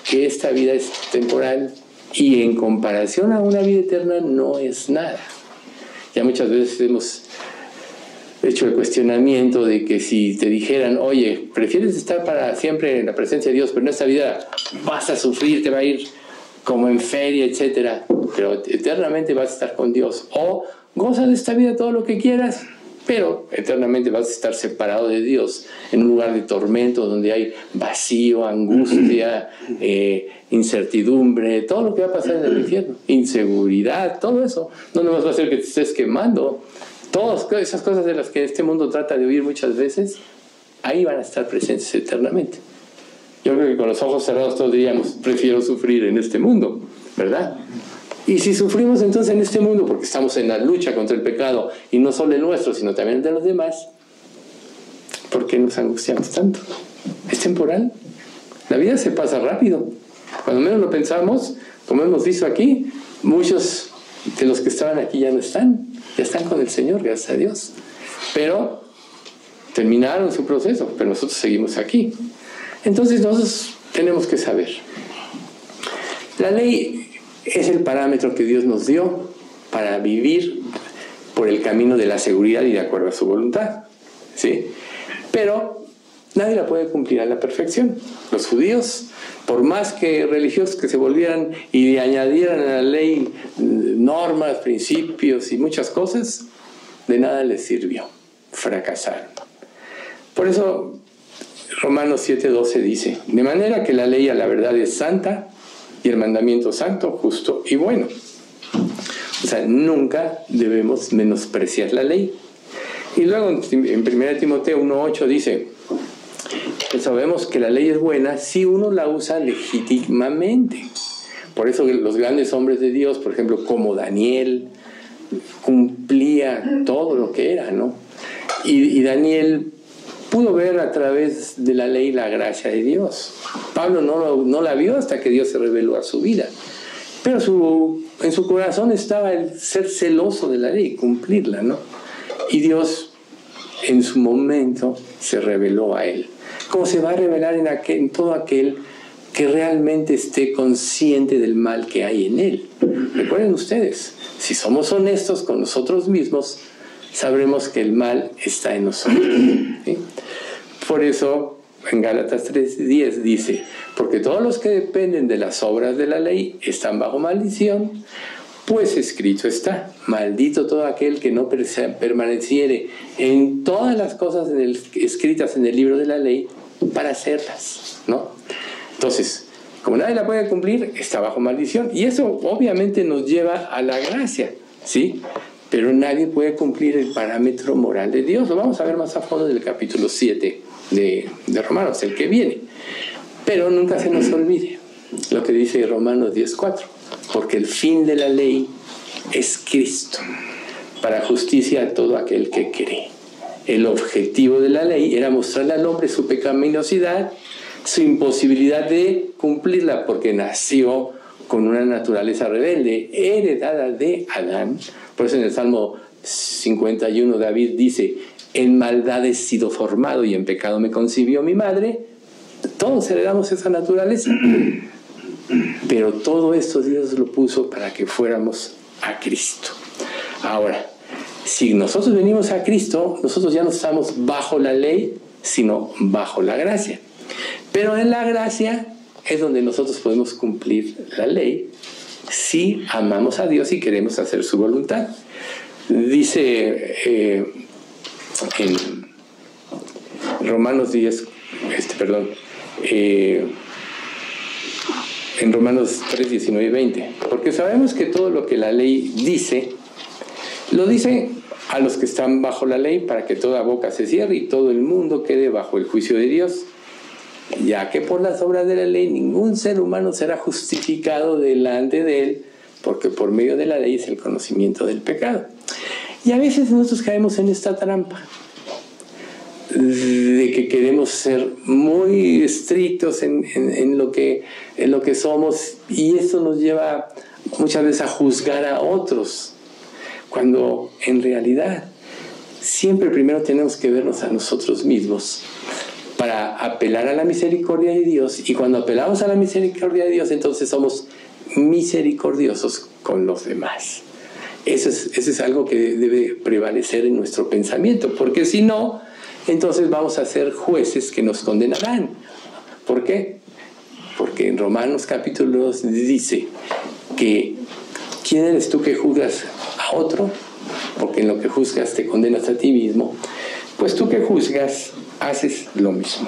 S2: que esta vida es temporal y en comparación a una vida eterna no es nada. Ya muchas veces hemos hecho el cuestionamiento de que si te dijeran: oye, prefieres estar para siempre en la presencia de Dios, pero en esta vida vas a sufrir, te va a ir como en feria, etcétera, pero eternamente vas a estar con Dios. O goza de esta vida todo lo que quieras, pero eternamente vas a estar separado de Dios en un lugar de tormento donde hay vacío, angustia, incertidumbre, todo lo que va a pasar en el infierno, inseguridad, todo eso. No nomás va a ser que te estés quemando. Todas esas cosas de las que este mundo trata de huir muchas veces, ahí van a estar presentes eternamente. Yo creo que con los ojos cerrados todos diríamos, prefiero sufrir en este mundo, ¿verdad? Y si sufrimos entonces en este mundo porque estamos en la lucha contra el pecado, y no solo el nuestro, sino también el de los demás, ¿por qué nos angustiamos tanto? Es temporal. La vida se pasa rápido. Cuando menos lo pensamos, como hemos visto aquí, muchos de los que estaban aquí ya no están. Ya están con el Señor, gracias a Dios. Pero terminaron su proceso, pero nosotros seguimos aquí. Entonces nosotros tenemos que saber. La ley es el parámetro que Dios nos dio para vivir por el camino de la seguridad y de acuerdo a su voluntad, ¿sí? Pero nadie la puede cumplir a la perfección. Los judíos, por más que religiosos que se volvieran y le añadieran a la ley normas, principios y muchas cosas, de nada les sirvió. Fracasaron. Por eso Romanos 7:12 dice, de manera que la ley a la verdad es santa y el mandamiento santo, justo y bueno. O sea, nunca debemos menospreciar la ley. Y luego en 1 Timoteo 1:8 dice, pues sabemos que la ley es buena si uno la usa legítimamente. Por eso los grandes hombres de Dios, por ejemplo, como Daniel, cumplía todo lo que era, ¿no? Y Daniel pudo ver a través de la ley la gracia de Dios. Pablo no la vio hasta que Dios se reveló a su vida. Pero en su corazón estaba el ser celoso de la ley, cumplirla, ¿no? Y Dios en su momento se reveló a él. Como se va a revelar en todo aquel que realmente esté consciente del mal que hay en él. Recuerden ustedes, si somos honestos con nosotros mismos, sabremos que el mal está en nosotros, ¿sí? Por eso en Gálatas 3:10 dice, porque todos los que dependen de las obras de la ley están bajo maldición, pues escrito está, maldito todo aquel que no permaneciere en todas las cosas escritas en el libro de la ley para hacerlas, ¿no? Entonces, como nadie la puede cumplir, está bajo maldición. Y eso obviamente nos lleva a la gracia, ¿sí? Pero nadie puede cumplir el parámetro moral de Dios. Lo vamos a ver más a fondo en el capítulo 7 de Romanos, el que viene. Pero nunca se nos olvide lo que dice Romanos 10:4. Porque el fin de la ley es Cristo, para justicia a todo aquel que cree. El objetivo de la ley era mostrarle al hombre su pecaminosidad, su imposibilidad de cumplirla, porque nació con una naturaleza rebelde, heredada de Adán. Por eso en el Salmo 51 David dice, en maldad he sido formado y en pecado me concibió mi madre. Todos heredamos esa naturaleza. Pero todo esto Dios lo puso para que fuéramos a Cristo. Ahora, si nosotros venimos a Cristo, nosotros ya no estamos bajo la ley, sino bajo la gracia. Pero en la gracia es donde nosotros podemos cumplir la ley si amamos a Dios y queremos hacer su voluntad. Dice en Romanos 10, en Romanos 3, 19 y 20, porque sabemos que todo lo que la ley dice, lo dice a los que están bajo la ley para que toda boca se cierre y todo el mundo quede bajo el juicio de Dios, ya que por las obras de la ley ningún ser humano será justificado delante de él, porque por medio de la ley es el conocimiento del pecado. Y a veces nosotros caemos en esta trampa de que queremos ser muy estrictos en lo que somos, y eso nos lleva muchas veces a juzgar a otros, cuando en realidad siempre primero tenemos que vernos a nosotros mismos para apelar a la misericordia de Dios, y cuando apelamos a la misericordia de Dios, entonces somos misericordiosos con los demás. Eso es algo que debe prevalecer en nuestro pensamiento, porque si no, entonces vamos a ser jueces que nos condenarán. ¿Por qué? porque en Romanos capítulo 2 dice que ¿quién eres tú que juzgas a otro? Porque en lo que juzgas te condenas a ti mismo. Pues tú que juzgas haces lo mismo.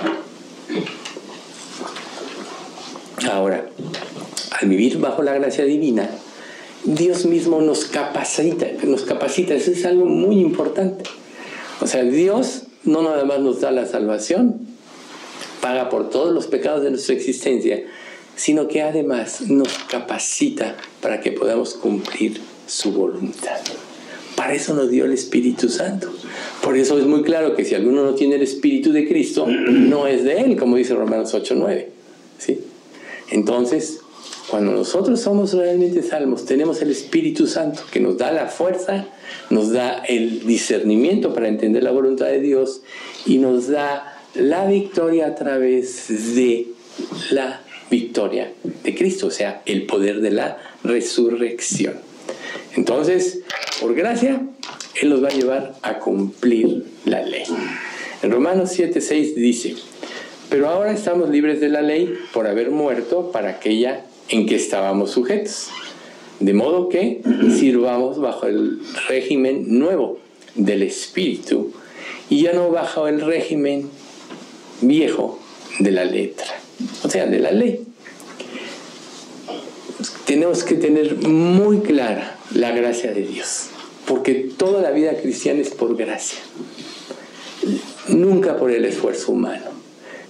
S2: Ahora, al vivir bajo la gracia divina, Dios mismo nos capacita. Eso es algo muy importante. O sea, Dios no nada más nos da la salvación, paga por todos los pecados de nuestra existencia, sino que además nos capacita para que podamos cumplir su voluntad. Para eso nos dio el Espíritu Santo. Por eso es muy claro que si alguno no tiene el Espíritu de Cristo, no es de Él, como dice Romanos 8:9. ¿Sí? Entonces, cuando nosotros somos realmente salvos, tenemos el Espíritu Santo que nos da la fuerza, nos da el discernimiento para entender la voluntad de Dios y nos da la victoria a través de la victoria de Cristo, o sea, el poder de la resurrección. Entonces, por gracia, Él nos va a llevar a cumplir la ley. En Romanos 7:6 dice: pero ahora estamos libres de la ley por haber muerto para aquella en que estábamos sujetos, de modo que sirvamos bajo el régimen nuevo del Espíritu y ya no bajo el régimen viejo de la letra, o sea, de la ley. Tenemos que tener muy clara la gracia de Dios, porque toda la vida cristiana es por gracia, nunca por el esfuerzo humano.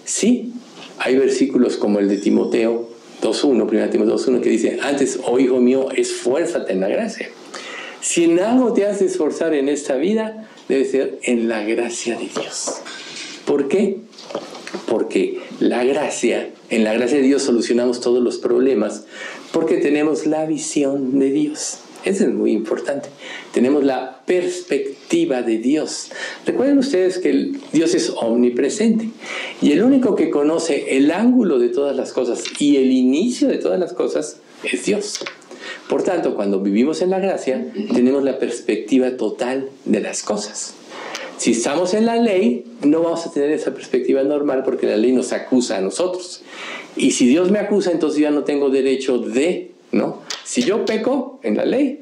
S2: Sí, hay versículos como el de Timoteo 2:1, 1 Timoteo 2:1, que dice: antes, oh hijo mío, esfuérzate en la gracia. Si en algo te has de esforzar en esta vida, debe ser en la gracia de Dios. ¿Por qué? Porque en la gracia de Dios solucionamos todos los problemas, porque tenemos la visión de Dios. Eso es muy importante. Tenemos la perspectiva de Dios. Recuerden ustedes que Dios es omnipresente y el único que conoce el ángulo de todas las cosas y el inicio de todas las cosas es Dios. Por tanto, cuando vivimos en la gracia, tenemos la perspectiva total de las cosas. Si estamos en la ley, no vamos a tener esa perspectiva normal, porque la ley nos acusa a nosotros. Y si Dios me acusa, entonces ya no tengo derecho de, ¿no? Si yo peco en la ley,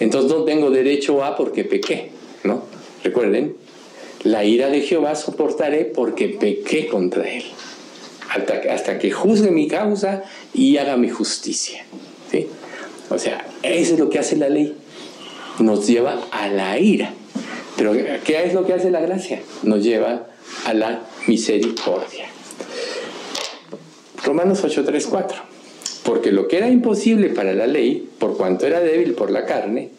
S2: entonces no tengo derecho a porque pequé, ¿no? Recuerden, la ira de Jehová soportaré porque pequé contra él, hasta que juzgue mi causa y haga mi justicia, ¿sí? O sea, eso es lo que hace la ley, nos lleva a la ira. Pero ¿qué es lo que hace la gracia? Nos lleva a la misericordia. Romanos 8:3-4. Porque lo que era imposible para la ley, por cuanto era débil por la carne,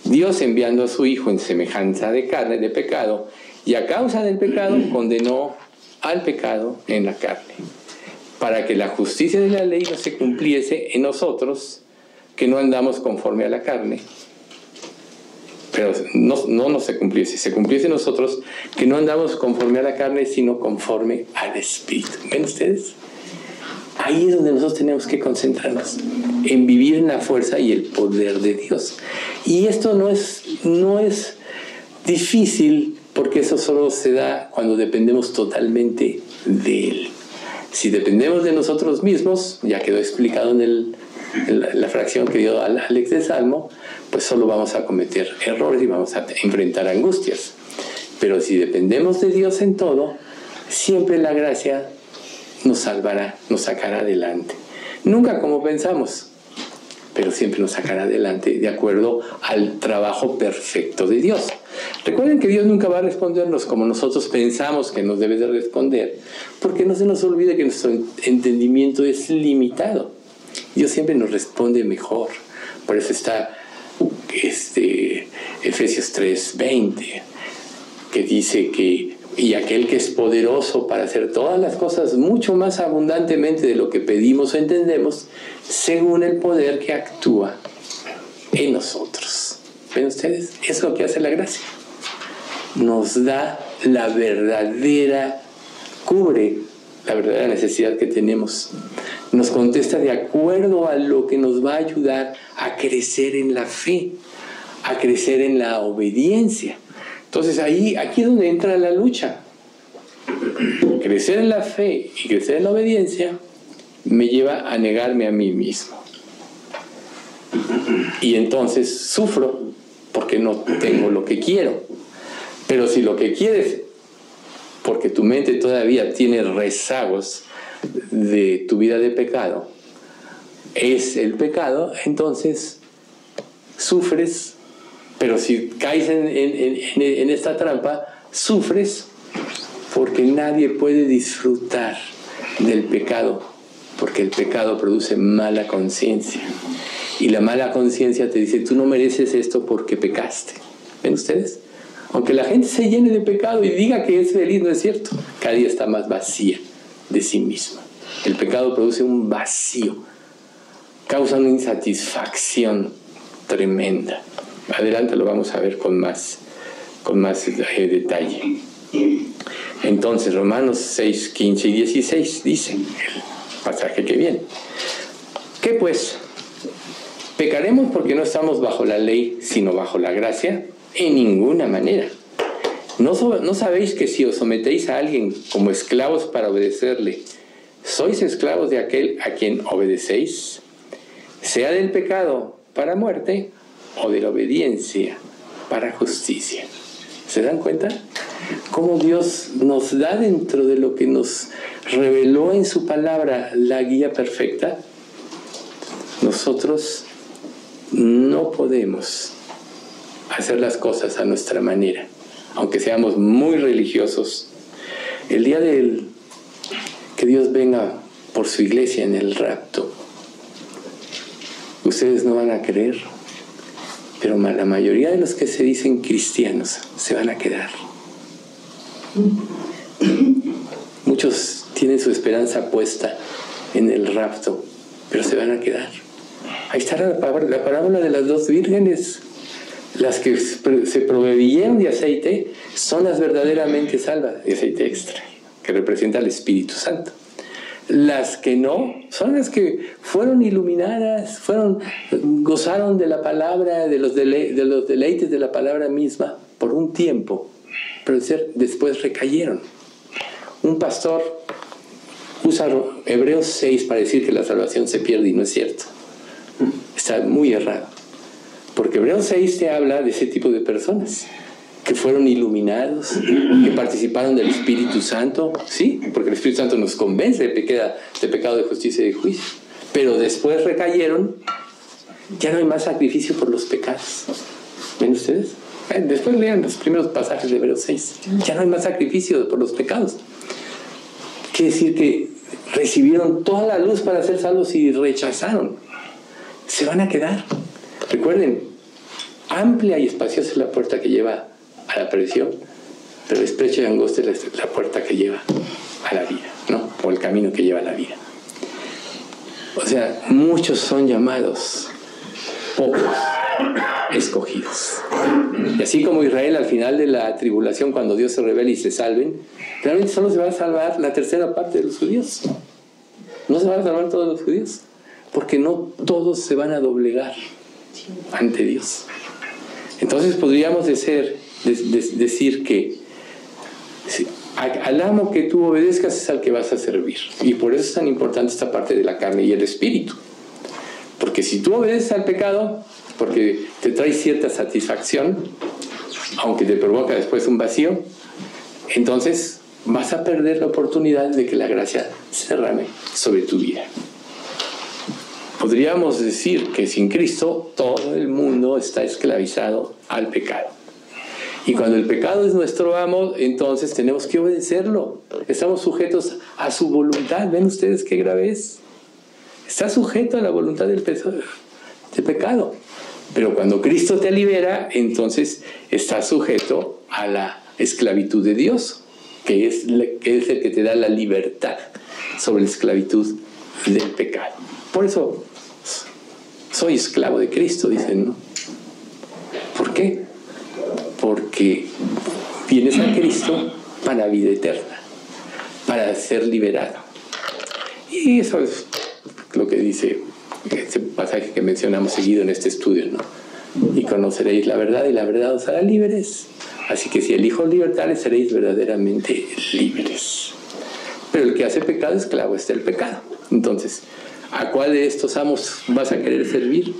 S2: Dios, enviando a su Hijo en semejanza de carne, de pecado, y a causa del pecado condenó al pecado en la carne, para que la justicia de la ley no se cumpliese en nosotros, que no andamos conforme a la carne. Pero no se cumpliese, se cumpliese en nosotros, que no andamos conforme a la carne, sino conforme al Espíritu. ¿Ven ustedes? Ahí es donde nosotros tenemos que concentrarnos, en vivir en la fuerza y el poder de Dios. Y esto no es difícil, porque eso solo se da cuando dependemos totalmente de Él. Si dependemos de nosotros mismos, ya quedó explicado en la fracción que dio Alex de Salmo, pues solo vamos a cometer errores y vamos a enfrentar angustias. Pero si dependemos de Dios en todo, siempre la gracia nos salvará, nos sacará adelante. Nunca como pensamos, pero siempre nos sacará adelante de acuerdo al trabajo perfecto de Dios. Recuerden que Dios nunca va a respondernos como nosotros pensamos que nos debe de responder, porque no se nos olvide que nuestro entendimiento es limitado. Dios siempre nos responde mejor. Por eso está Efesios 3:20, que dice que y aquel que es poderoso para hacer todas las cosas mucho más abundantemente de lo que pedimos o entendemos, según el poder que actúa en nosotros. ¿Ven ustedes? Es lo que hace la gracia. Nos da cubre la verdadera necesidad que tenemos. Nos contesta de acuerdo a lo que nos va a ayudar a crecer en la fe, a crecer en la obediencia. Entonces aquí es donde entra la lucha. Crecer en la fe y crecer en la obediencia me lleva a negarme a mí mismo. Y entonces sufro porque no tengo lo que quiero. Pero si lo que quieres, porque tu mente todavía tiene rezagos de tu vida de pecado, es el pecado, entonces sufres. Pero si caes en esta trampa, sufres porque nadie puede disfrutar del pecado, porque el pecado produce mala conciencia. Y la mala conciencia te dice, tú no mereces esto porque pecaste. ¿Ven ustedes? Aunque la gente se llene de pecado y diga que es feliz, no es cierto. Cada día está más vacía de sí misma. El pecado produce un vacío, causa una insatisfacción tremenda. Adelante lo vamos a ver con más detalle. Entonces, Romanos 6, 15 y 16 dice el pasaje que viene. ¿Qué pues? ¿Pecaremos porque no estamos bajo la ley, sino bajo la gracia? En ninguna manera. ¿No sabéis que si os sometéis a alguien como esclavos para obedecerle, sois esclavos de aquel a quien obedecéis? Sea del pecado para muerte o de la obediencia para justicia. ¿Se dan cuenta? Cómo Dios nos da dentro de lo que nos reveló en su palabra la guía perfecta. Nosotros no podemos hacer las cosas a nuestra manera, aunque seamos muy religiosos. El día que Dios venga por su iglesia en el rapto, ustedes no van a creer, pero la mayoría de los que se dicen cristianos se van a quedar. Muchos tienen su esperanza puesta en el rapto, pero se van a quedar. Ahí está la parábola de las dos vírgenes. Las que se proveyeron de aceite son las verdaderamente salvas, de aceite extra, que representa al Espíritu Santo. Las que no, son las que fueron iluminadas, gozaron de la palabra, de los deleites de la palabra misma por un tiempo, pero después recayeron. Un pastor usa Hebreos 6 para decir que la salvación se pierde y no es cierto. Está muy errado. Porque Hebreos 6 te habla de ese tipo de personas que fueron iluminados, que participaron del Espíritu Santo, ¿sí? Porque el Espíritu Santo nos convence de pecado, de justicia y de juicio. Pero después recayeron, ya no hay más sacrificio por los pecados. ¿Ven ustedes? Después lean los primeros pasajes de Hebreos 6. Ya no hay más sacrificio por los pecados. Quiere decir que recibieron toda la luz para ser salvos y rechazaron. Se van a quedar. Recuerden, amplia y espaciosa es la puerta que lleva a la perdición, pero estrecha y angosta es la puerta que lleva a la vida, ¿no? O el camino que lleva a la vida. O sea, muchos son llamados, pocos escogidos. Y así como Israel al final de la tribulación, cuando Dios se revela y se salven, realmente solo se va a salvar la tercera parte de los judíos. No se van a salvar todos los judíos, porque no todos se van a doblegar ante Dios. Entonces podríamos decir que al amo que tú obedezcas es al que vas a servir. Y por eso es tan importante esta parte de la carne y el espíritu. Porque si tú obedeces al pecado, porque te trae cierta satisfacción, aunque te provoca después un vacío, entonces vas a perder la oportunidad de que la gracia se derrame sobre tu vida. Podríamos decir que sin Cristo todo el mundo está esclavizado al pecado. Y cuando el pecado es nuestro amo, entonces tenemos que obedecerlo. Estamos sujetos a su voluntad. ¿Ven ustedes qué grave es? Está sujeto a la voluntad del pecado. Pero cuando Cristo te libera, entonces estás sujeto a la esclavitud de Dios, que es el que te da la libertad sobre la esclavitud del pecado. Por eso soy esclavo de Cristo, dicen, ¿no? ¿Por qué? Porque vienes a Cristo para vida eterna, para ser liberado. Y eso es lo que dice ese pasaje que mencionamos seguido en este estudio, ¿no? Y conoceréis la verdad, y la verdad os hará libres. Así que si el Hijo libertare, seréis verdaderamente libres. pero el que hace pecado, esclavo está el pecado. Entonces, ¿a cuál de estos amos vas a querer servir?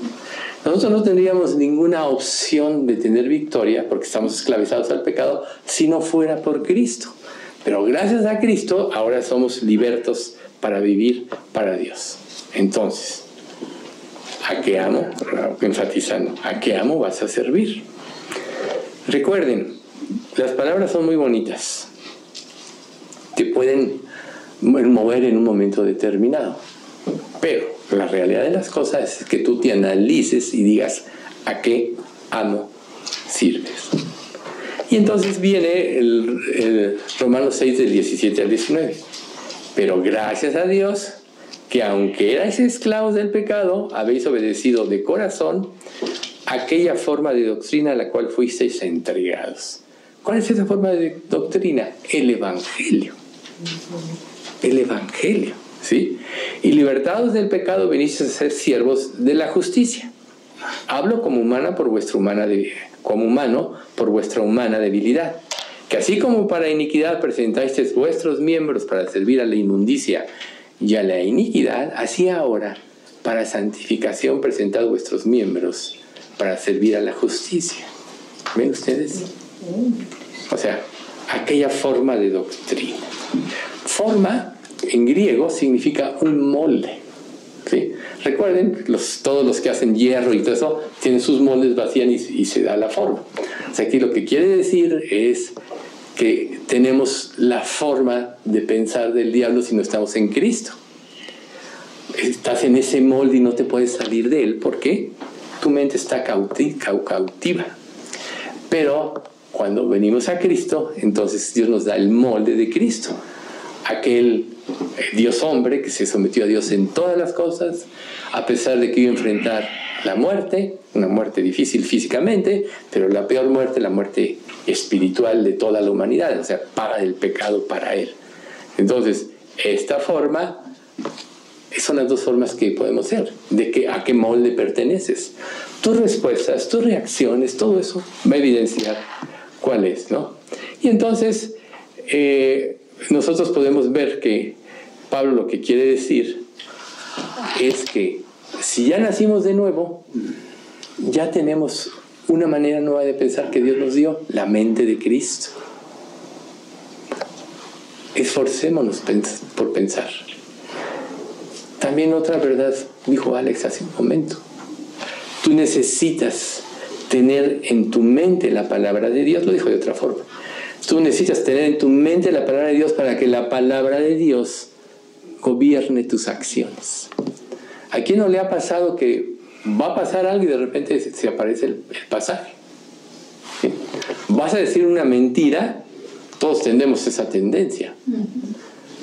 S2: Nosotros no tendríamos ninguna opción de tener victoria, porque estamos esclavizados al pecado, si no fuera por Cristo. Pero gracias a Cristo, ahora somos libertos para vivir para Dios. Entonces, ¿a qué amo? Enfatizando, ¿a qué amo vas a servir? Recuerden, las palabras son muy bonitas. Te pueden mover en un momento determinado. Pero la realidad de las cosas es que tú te analices y digas, ¿a qué amo sirves? Y entonces viene el Romanos 6 del 17 al 19. Pero gracias a Dios, que aunque erais esclavos del pecado, habéis obedecido de corazón aquella forma de doctrina a la cual fuisteis entregados. ¿Cuál es esa forma de doctrina? El Evangelio. El Evangelio, ¿sí? Y libertados del pecado venisteis a ser siervos de la justicia. Hablo como humano por vuestra humana debilidad. Que así como para iniquidad presentáis vuestros miembros para servir a la inmundicia y a la iniquidad, así ahora para santificación presentad vuestros miembros para servir a la justicia. ¿Ven ustedes? O sea, aquella forma de doctrina. Forma, en griego, significa un molde. ¿Sí? Recuerden, todos los que hacen hierro y todo eso, tienen sus moldes, vacían y se da la forma. O sea, aquí lo que quiere decir es que tenemos la forma de pensar del diablo si no estamos en Cristo. Estás en ese molde y no te puedes salir de él. ¿Por qué? Tu mente está cautiva. Pero cuando venimos a Cristo, entonces Dios nos da el molde de Cristo. Aquel Dios hombre que se sometió a Dios en todas las cosas, a pesar de que iba a enfrentar la muerte, una muerte difícil físicamente, pero la peor muerte, la muerte espiritual de toda la humanidad, o sea, paga el pecado para él. Entonces, esta forma, son las dos formas que podemos ser, a qué molde perteneces. Tus respuestas, tus reacciones, todo eso va a evidenciar cuál es, ¿no? Y entonces, nosotros podemos ver que Pablo lo que quiere decir es que si ya nacimos de nuevo, ya tenemos una manera nueva de pensar que Dios nos dio, la mente de Cristo. Esforcémonos por pensar. También otra verdad, dijo Alex hace un momento. Tú necesitas tener en tu mente la palabra de Dios, lo dijo de otra forma. Tú necesitas tener en tu mente la palabra de Dios para que la palabra de Dios gobierne tus acciones. ¿A quién no le ha pasado que va a pasar algo y de repente se aparece el pasaje? ¿Sí? Vas a decir una mentira, todos tenemos esa tendencia.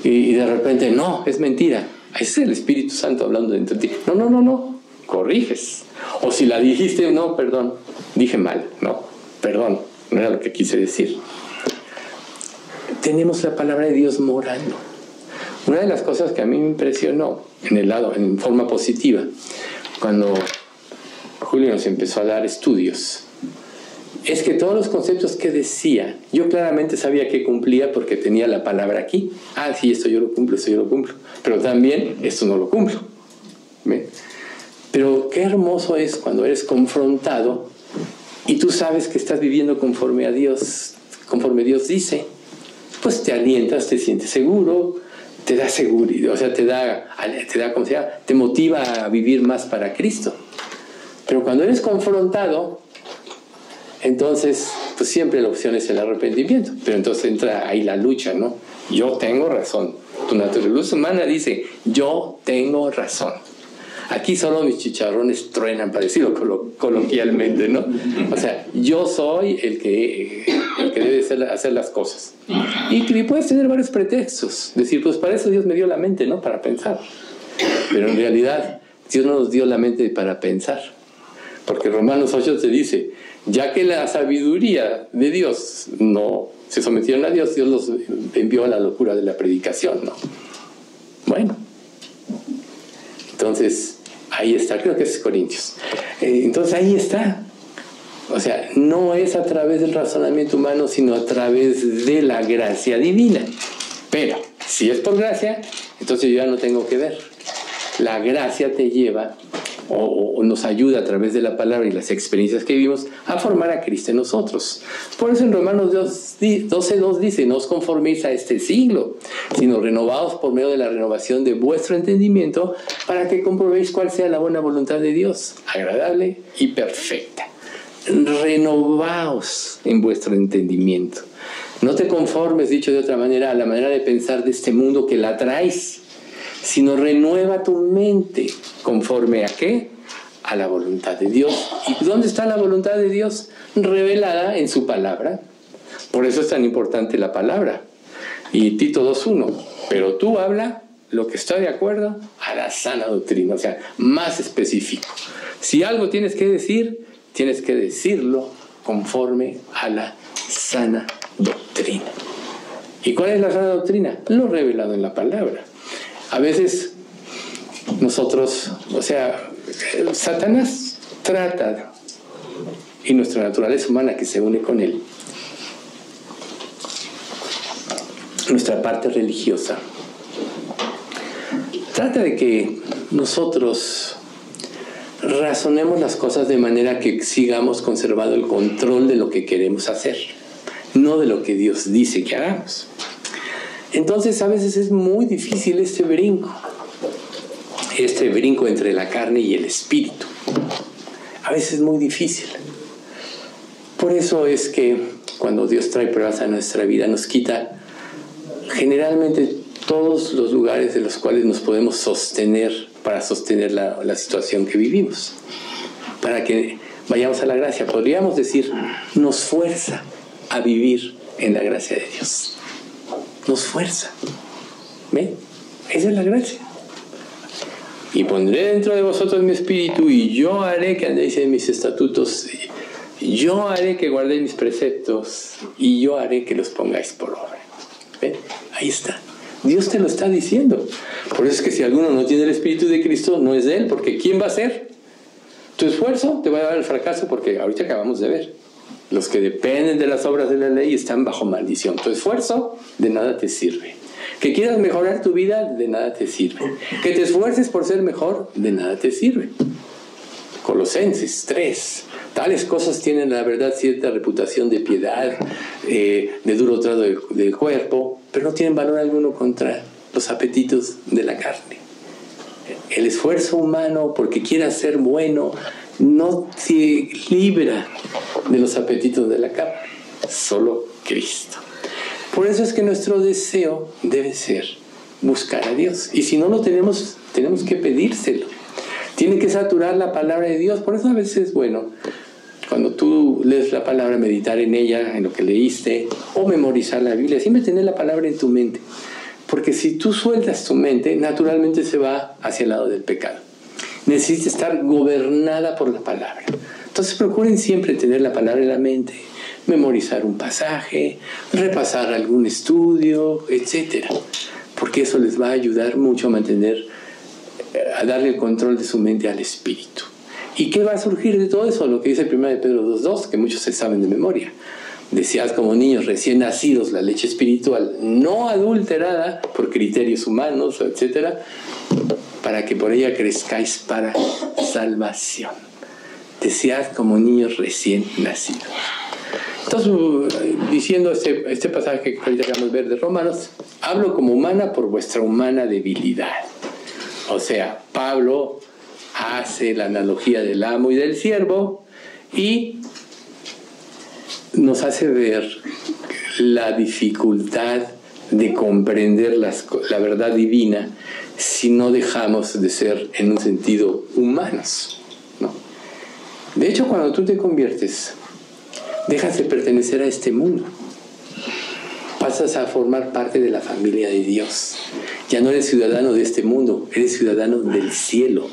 S2: Y de repente, no, es mentira. Ese es el Espíritu Santo hablando dentro de ti. No, corriges. O si la dijiste, no, perdón, dije mal, no, perdón, no era lo que quise decir. Tenemos la palabra de Dios morando. Una de las cosas que a mí me impresionó en forma positiva, cuando Julio nos empezó a dar estudios, es que todos los conceptos que decía, yo claramente sabía que cumplía porque tenía la palabra aquí. Ah, sí, esto yo lo cumplo, pero también esto no lo cumplo. ¿Ven? Pero qué hermoso es cuando eres confrontado y tú sabes que estás viviendo conforme a Dios, conforme Dios dice. Pues te alientas, te sientes seguro, te da seguridad, o sea, te motiva a vivir más para Cristo. Pero cuando eres confrontado, entonces, pues siempre la opción es el arrepentimiento. Pero entonces entra ahí la lucha, ¿no? Yo tengo razón. Tu naturaleza humana dice, yo tengo razón. Aquí solo mis chicharrones truenan, para decirlo coloquialmente, ¿no? O sea, yo soy el que debe hacer las cosas. Y puedes tener varios pretextos. Decir, pues para eso Dios me dio la mente, ¿no? Para pensar. Pero en realidad, Dios no nos dio la mente para pensar. Porque Romanos 8 te dice, ya que la sabiduría de Dios no se sometieron a Dios, Dios los envió a la locura de la predicación, ¿no? Bueno. Entonces, ahí está, creo que es Corintios. Entonces, ahí está. O sea, no es a través del razonamiento humano, sino a través de la gracia divina. Pero, Si es por gracia, entonces yo ya no tengo que ver. La gracia te lleva o nos ayuda a través de la palabra y las experiencias que vivimos a formar a Cristo en nosotros. Por eso en Romanos 12:2 dice: no os conforméis a este siglo, sino renovaos por medio de la renovación de vuestro entendimiento, para que comprobéis cuál sea la buena voluntad de Dios, agradable y perfecta. Renovaos en vuestro entendimiento. No te conformes, dicho de otra manera, a la manera de pensar de este mundo que la traes, sino renueva tu mente. ¿Conforme a qué? A la voluntad de Dios. ¿Y dónde está la voluntad de Dios? Revelada en su palabra. Por eso es tan importante la palabra. Y Tito 2:1, pero tú habla lo que está de acuerdo a la sana doctrina, o sea, más específico. Si algo tienes que decir, tienes que decirlo conforme a la sana doctrina. ¿Y cuál es la sana doctrina? Lo revelado en la palabra. A veces nosotros, o sea, Satanás trata, y nuestra naturaleza humana que se une con él, nuestra parte religiosa, trata de que nosotros razonemos las cosas de manera que sigamos conservando el control de lo que queremos hacer, no de lo que Dios dice que hagamos. Entonces a veces es muy difícil este brinco entre la carne y el espíritu. A veces es muy difícil. Por eso es que cuando Dios trae pruebas a nuestra vida, nos quita generalmente todos los lugares de los cuales nos podemos sostener para sostener la situación que vivimos, para que vayamos a la gracia. Podríamos decir, nos fuerza a vivir en la gracia de Dios. Nos fuerza. ¿Ven? Esa es la gracia. Y pondré dentro de vosotros mi espíritu, y yo haré que andéis en mis estatutos, y yo haré que guardéis mis preceptos, y yo haré que los pongáis por obra. ¿Ven? Ahí está. Dios te lo está diciendo. Por eso es que si alguno no tiene el Espíritu de Cristo, no es de él, porque ¿quién va a ser? Tu esfuerzo te va a dar el fracaso, porque ahorita acabamos de ver. Los que dependen de las obras de la ley están bajo maldición. Tu esfuerzo de nada te sirve. Que quieras mejorar tu vida, de nada te sirve. Que te esfuerces por ser mejor, de nada te sirve. Colosenses 3. Tales cosas tienen, la verdad, cierta reputación de piedad, de duro trato del cuerpo, pero no tienen valor alguno contra los apetitos de la carne. El esfuerzo humano, porque quiera ser bueno, no te libra de los apetitos de la carne. Solo Cristo. Por eso es que nuestro deseo debe ser buscar a Dios. Y si no lo tenemos, tenemos que pedírselo. Tiene que saturar la palabra de Dios. Por eso a veces es bueno, cuando tú lees la palabra, meditar en ella, en lo que leíste, o memorizar la Biblia, siempre tener la palabra en tu mente. Porque si tú sueltas tu mente, naturalmente se va hacia el lado del pecado. Necesita estar gobernada por la palabra. Entonces procuren siempre tener la palabra en la mente, memorizar un pasaje, repasar algún estudio, etc. Porque eso les va a ayudar mucho a mantener, a darle el control de su mente al espíritu. ¿Y qué va a surgir de todo eso? Lo que dice 1 Pedro 2:2, que muchos se saben de memoria. Desead como niños recién nacidos la leche espiritual, no adulterada por criterios humanos, etc., para que por ella crezcáis para salvación. Desead como niños recién nacidos. Entonces, diciendo este pasaje que ahorita acabamos de ver de Romanos, hablo como humana por vuestra humana debilidad. O sea, Pablo hace la analogía del amo y del siervo y nos hace ver la dificultad de comprender la verdad divina si no dejamos de ser en un sentido humanos, ¿no? De hecho, cuando tú te conviertes, dejas de pertenecer a este mundo, pasas a formar parte de la familia de Dios. Ya no eres ciudadano de este mundo, eres ciudadano del cielo.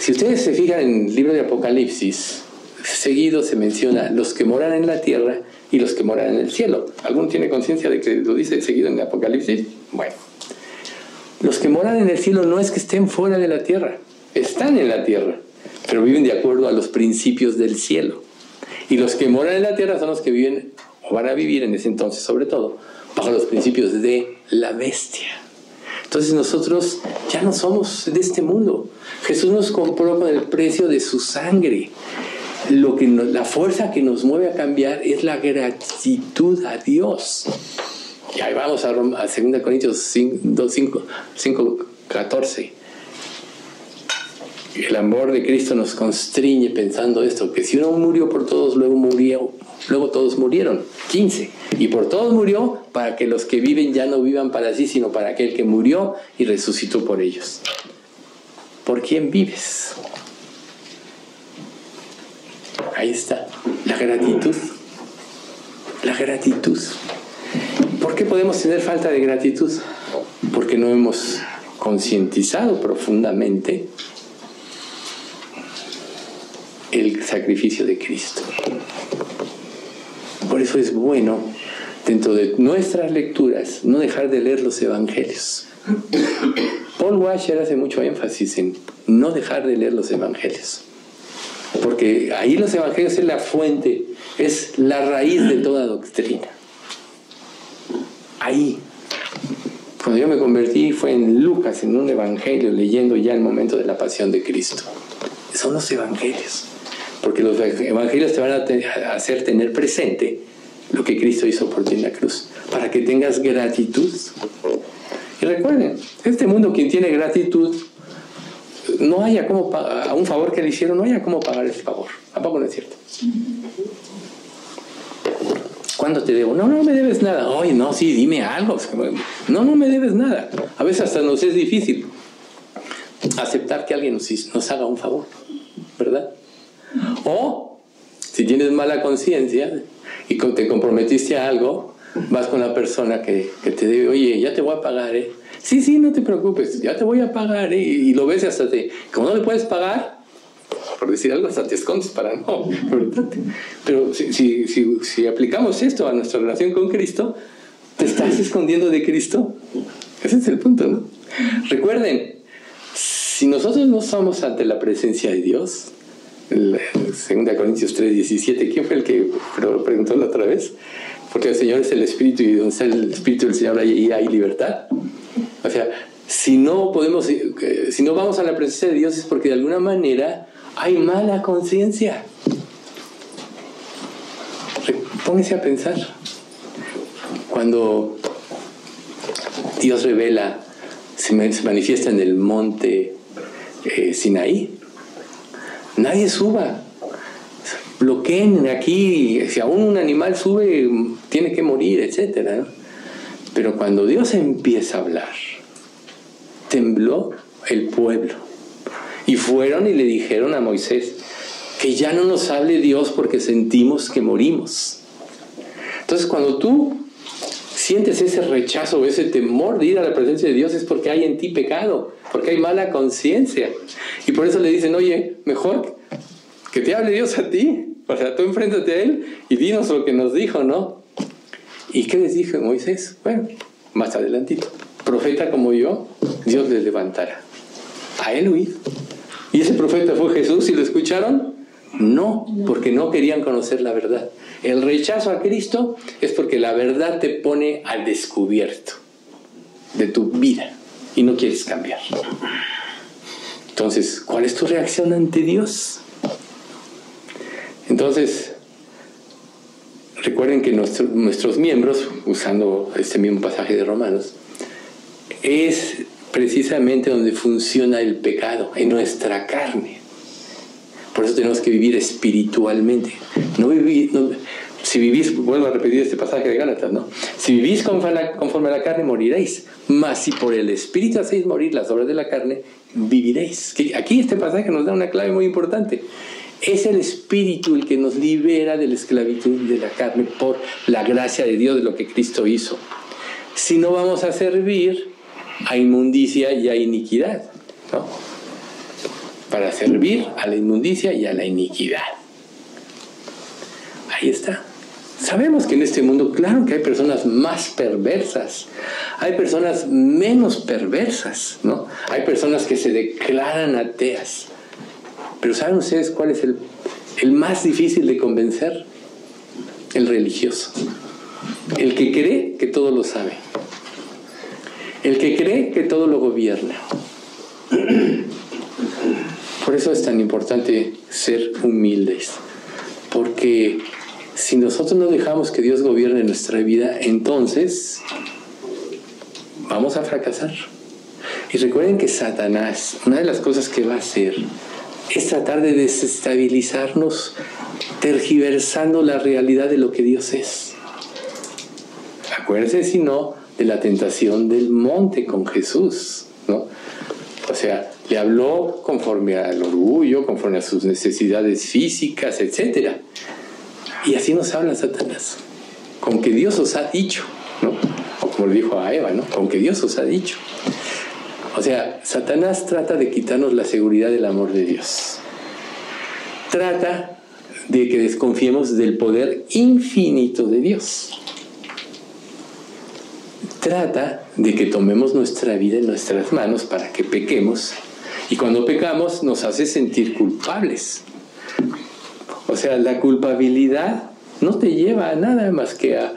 S2: Si ustedes se fijan en el libro de Apocalipsis, seguido se menciona los que moran en la tierra y los que moran en el cielo. ¿Alguno tiene conciencia de que lo dice seguido en el Apocalipsis? Bueno, los que moran en el cielo no es que estén fuera de la tierra, están en la tierra, pero viven de acuerdo a los principios del cielo. Y los que moran en la tierra son los que viven, o van a vivir en ese entonces sobre todo, bajo los principios de la bestia. Entonces nosotros ya no somos de este mundo. Jesús nos compró con el precio de su sangre. La fuerza que nos mueve a cambiar es la gratitud a Dios. Y ahí vamos a 2 Corintios 5:14. El amor de Cristo nos constriñe pensando esto, que si uno murió por todos, luego todos murieron. 15. Y por todos murió, para que los que viven ya no vivan para sí, sino para aquel que murió y resucitó por ellos. ¿Por quién vives? Ahí está, la gratitud. La gratitud. ¿Por qué podemos tener falta de gratitud? Porque no hemos concientizado profundamente el sacrificio de Cristo. Por eso es bueno, dentro de nuestras lecturas, no dejar de leer los evangelios. Paul Washer hace mucho énfasis en no dejar de leer los evangelios, porque ahí los evangelios es la fuente, es la raíz de toda doctrina. Ahí, cuando yo me convertí, fue en Lucas, en un evangelio, leyendo ya el momento de la pasión de Cristo. Son los evangelios, porque los evangelios te van a hacer tener presente lo que Cristo hizo por ti en la cruz, para que tengas gratitud. Y recuerden, este mundo, quien tiene gratitud, no haya cómo pagar a un favor que le hicieron, no haya cómo pagar ese favor. ¿Tampoco no es cierto? ¿Cuándo te debo? No me debes nada. Oye, no, sí, dime algo. No me debes nada. A veces hasta nos es difícil aceptar que alguien nos haga un favor, ¿verdad? O, si tienes mala conciencia y te comprometiste a algo, vas con la persona que te debe, oye, ya te voy a pagar, ¿eh? Sí, no te preocupes, ya te voy a pagar, ¿eh? Y lo ves y hasta como no le puedes pagar, por decir algo, hasta te escondes para no, ¿verdad? Pero si aplicamos esto a nuestra relación con Cristo, ¿te estás escondiendo de Cristo? Ese es el punto, ¿no? Recuerden, si nosotros no somos ante la presencia de Dios, 2 Corintios 3:17, ¿quién fue el que preguntó la otra vez? Porque el Señor es el Espíritu y donde está el Espíritu del Señor ahí hay libertad. O sea, si no vamos a la presencia de Dios es porque de alguna manera hay mala conciencia. Pónganse a pensar. Cuando Dios revela, se manifiesta en el monte Sinaí, nadie suba. Bloqueen aquí, si aún un animal sube, tiene que morir, etc., ¿no? Pero cuando Dios empieza a hablar, tembló el pueblo. Y fueron y le dijeron a Moisés que ya no nos hable Dios porque sentimos que morimos. Entonces, cuando tú sientes ese rechazo o ese temor de ir a la presencia de Dios, es porque hay en ti pecado, porque hay mala conciencia. Y por eso le dicen, oye, mejor que te hable Dios a ti. O sea, tú enfréntate a Él y dinos lo que nos dijo, ¿no? ¿Y qué les dijo Moisés? Bueno, más adelantito. Profeta como yo, Dios les levantará. A Él huid. ¿Y ese profeta fue Jesús y lo escucharon? No, porque no querían conocer la verdad. El rechazo a Cristo es porque la verdad te pone al descubierto de tu vida y no quieres cambiar. Entonces, ¿cuál es tu reacción ante Dios? Entonces, recuerden que nuestros miembros, usando este mismo pasaje de Romanos, es precisamente donde funciona el pecado, en nuestra carne. Por eso tenemos que vivir espiritualmente. Si vivís, vuelvo a repetir este pasaje de Gálatas, ¿no? Si vivís conforme a la carne, moriréis. Mas si por el Espíritu hacéis morir las obras de la carne, viviréis. Aquí este pasaje nos da una clave muy importante. Es el Espíritu el que nos libera de la esclavitud de la carne por la gracia de Dios, de lo que Cristo hizo. Si no, vamos a servir a inmundicia y a iniquidad, ¿no? Para servir a la inmundicia y a la iniquidad. Ahí está. Sabemos que en este mundo, claro que hay personas más perversas, hay personas menos perversas, ¿no? Hay personas que se declaran ateas. Pero ¿saben ustedes cuál es el más difícil de convencer? El religioso. El que cree que todo lo sabe. El que cree que todo lo gobierna. Por eso es tan importante ser humildes. Porque si nosotros no dejamos que Dios gobierne nuestra vida, entonces vamos a fracasar. Y recuerden que Satanás, una de las cosas que va a hacer es tratar de desestabilizarnos, tergiversando la realidad de lo que Dios es. Acuérdense, si no, de la tentación del monte con Jesús, ¿no? O sea, le habló conforme al orgullo, conforme a sus necesidades físicas, etc. Y así nos habla Satanás. Con que Dios os ha dicho, ¿no? O como le dijo a Eva, ¿no? Con que Dios os ha dicho. O sea, Satanás trata de quitarnos la seguridad del amor de Dios. Trata de que desconfiemos del poder infinito de Dios. Trata de que tomemos nuestra vida en nuestras manos para que pequemos. Y cuando pecamos nos hace sentir culpables. O sea, la culpabilidad no te lleva a nada más que a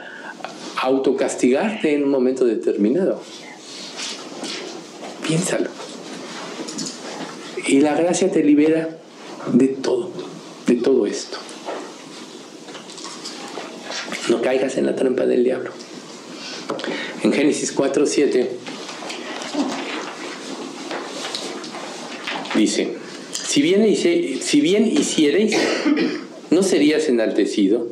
S2: autocastigarte en un momento determinado. Piénsalo. Y la gracia te libera de todo esto. No caigas en la trampa del diablo. En Génesis 4:7 dice: si bien hiciereis, no serías enaltecido,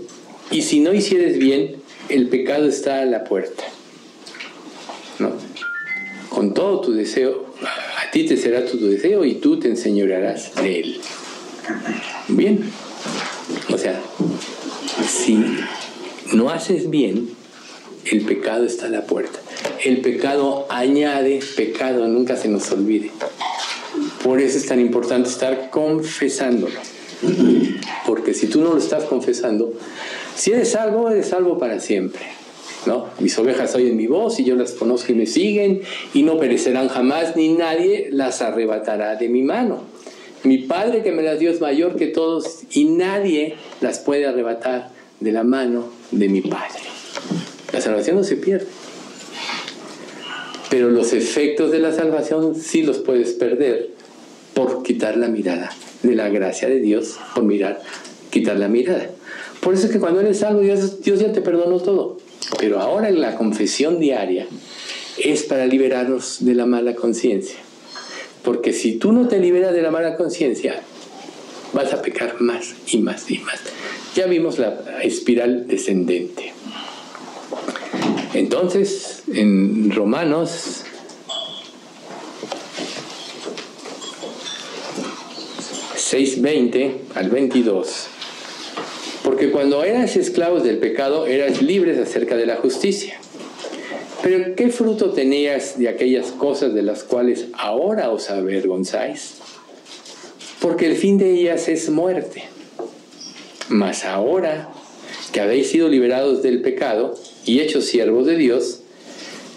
S2: y si no hicieres bien, el pecado está a la puerta, ¿no? Con todo tu deseo, a ti te será tu deseo y tú te enseñorearás de él. Bien. O sea, si no haces bien, el pecado está a la puerta. El pecado añade pecado, nunca se nos olvide. Por eso es tan importante estar confesándolo. Porque si tú no lo estás confesando, si eres salvo para siempre, ¿no? Mis ovejas oyen mi voz y yo las conozco y me siguen y no perecerán jamás, ni nadie las arrebatará de mi mano. Mi Padre que me las dio es mayor que todos y nadie las puede arrebatar de la mano de mi Padre. La salvación no se pierde, pero los efectos de la salvación sí los puedes perder por quitar la mirada de la gracia de Dios, por quitar la mirada. Por eso es que cuando eres salvo, Dios ya te perdonó todo. Pero ahora en la confesión diaria es para liberarnos de la mala conciencia. Porque si tú no te liberas de la mala conciencia, vas a pecar más y más y más. Ya vimos la espiral descendente. Entonces, en Romanos 6:20 al 22, porque cuando eras esclavos del pecado, eras libres acerca de la justicia. Pero ¿qué fruto tenías de aquellas cosas de las cuales ahora os avergonzáis? Porque el fin de ellas es muerte. Mas ahora que habéis sido liberados del pecado y hechos siervos de Dios,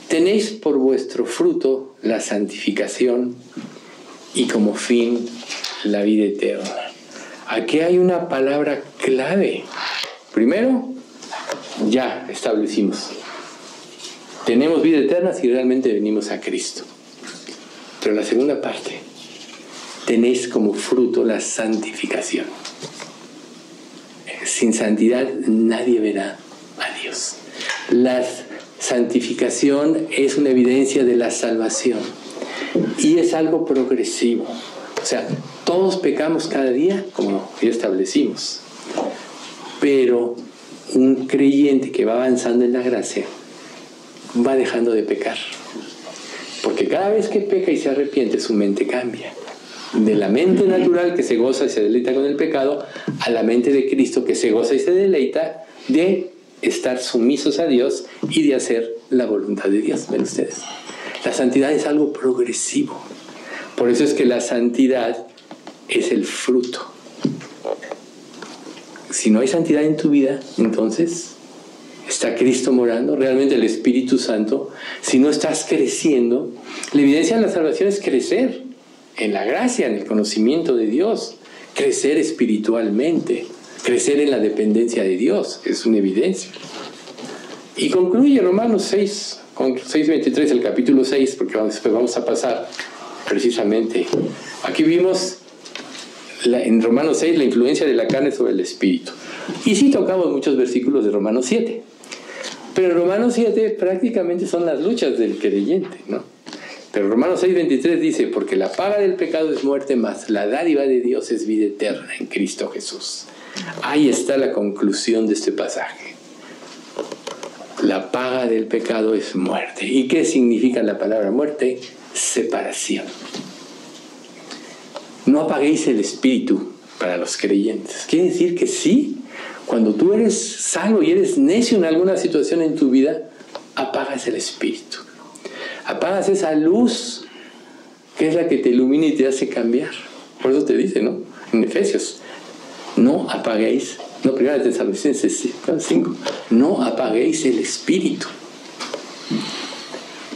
S2: tenéis por vuestro fruto la santificación y como fin la vida eterna. Aquí hay una palabra clave. Primero, ya establecimos. Tenemos vida eterna si realmente venimos a Cristo. Pero la segunda parte, tenéis como fruto la santificación. Sin santidad nadie verá a Dios. La santificación es una evidencia de la salvación y es algo progresivo. O sea, todos pecamos cada día, como ya establecimos. Pero un creyente que va avanzando en la gracia va dejando de pecar. Porque cada vez que peca y se arrepiente, su mente cambia. De la mente natural que se goza y se deleita con el pecado, a la mente de Cristo que se goza y se deleita de estar sumisos a Dios y de hacer la voluntad de Dios. ¿Ven ustedes? La santidad es algo progresivo. Por eso es que la santidad es el fruto. Si no hay santidad en tu vida, entonces ¿está Cristo morando? ¿Realmente el Espíritu Santo? Si no estás creciendo, la evidencia de la salvación es crecer en la gracia, en el conocimiento de Dios, crecer espiritualmente, crecer en la dependencia de Dios, es una evidencia. Y concluye Romanos 6, con 6:23, el capítulo 6, porque después vamos a pasar precisamente. Aquí vimos en Romanos 6 la influencia de la carne sobre el espíritu. Y sí tocamos muchos versículos de Romanos 7. Pero en Romanos 7 prácticamente son las luchas del creyente, ¿no? Pero Romanos 6:23 dice, porque la paga del pecado es muerte, mas la dádiva de Dios es vida eterna en Cristo Jesús. Ahí está la conclusión de este pasaje. La paga del pecado es muerte. ¿Y qué significa la palabra muerte? Separación. No apaguéis el espíritu para los creyentes. Quiere decir que sí, cuando tú eres salvo y eres necio en alguna situación en tu vida, apagas el espíritu. Apagas esa luz que es la que te ilumina y te hace cambiar. Por eso te dice, ¿no? En Efesios, no apaguéis, no, 1 Tesalonicenses 5, no apaguéis el espíritu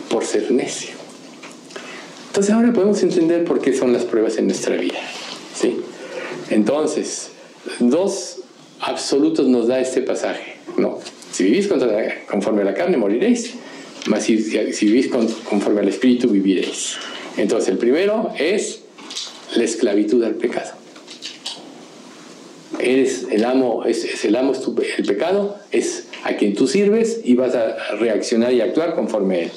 S2: por ser necio. Entonces ahora podemos entender por qué son las pruebas en nuestra vida, ¿sí? Entonces, 2 absolutos nos da este pasaje, ¿no? Si vivís conforme a la carne, moriréis, mas si vivís conforme al espíritu, viviréis. Entonces, el primero es la esclavitud al pecado. Eres el amo, el pecado es a quien tú sirves y vas a reaccionar y actuar conforme a él.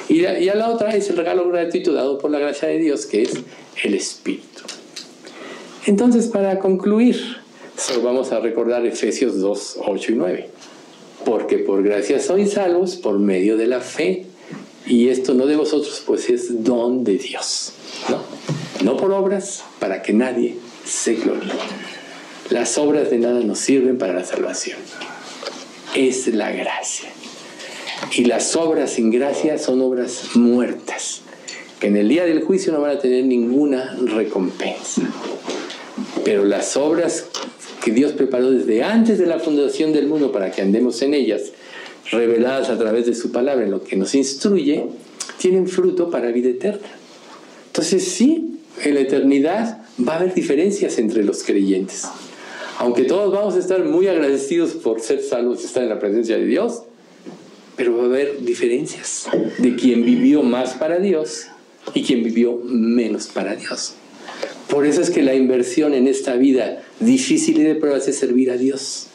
S2: Y a la otra es el regalo gratuito dado por la gracia de Dios, que es el Espíritu. Entonces, para concluir, solo vamos a recordar Efesios 2, 8 y 9. Porque por gracia sois salvos por medio de la fe, y esto no de vosotros, pues es don de Dios, ¿no? No por obras, para que nadie se gloríe. Las obras de nada nos sirven para la salvación. Es la gracia. Y las obras sin gracia son obras muertas, que en el día del juicio no van a tener ninguna recompensa. Pero las obras que Dios preparó desde antes de la fundación del mundo para que andemos en ellas, reveladas a través de su palabra, en lo que nos instruye, tienen fruto para vida eterna. Entonces sí, en la eternidad va a haber diferencias entre los creyentes. Aunque todos vamos a estar muy agradecidos por ser salvos y estar en la presencia de Dios, pero va a haber diferencias de quien vivió más para Dios y quien vivió menos para Dios. Por eso es que la inversión en esta vida difícil y de pruebas es servir a Dios.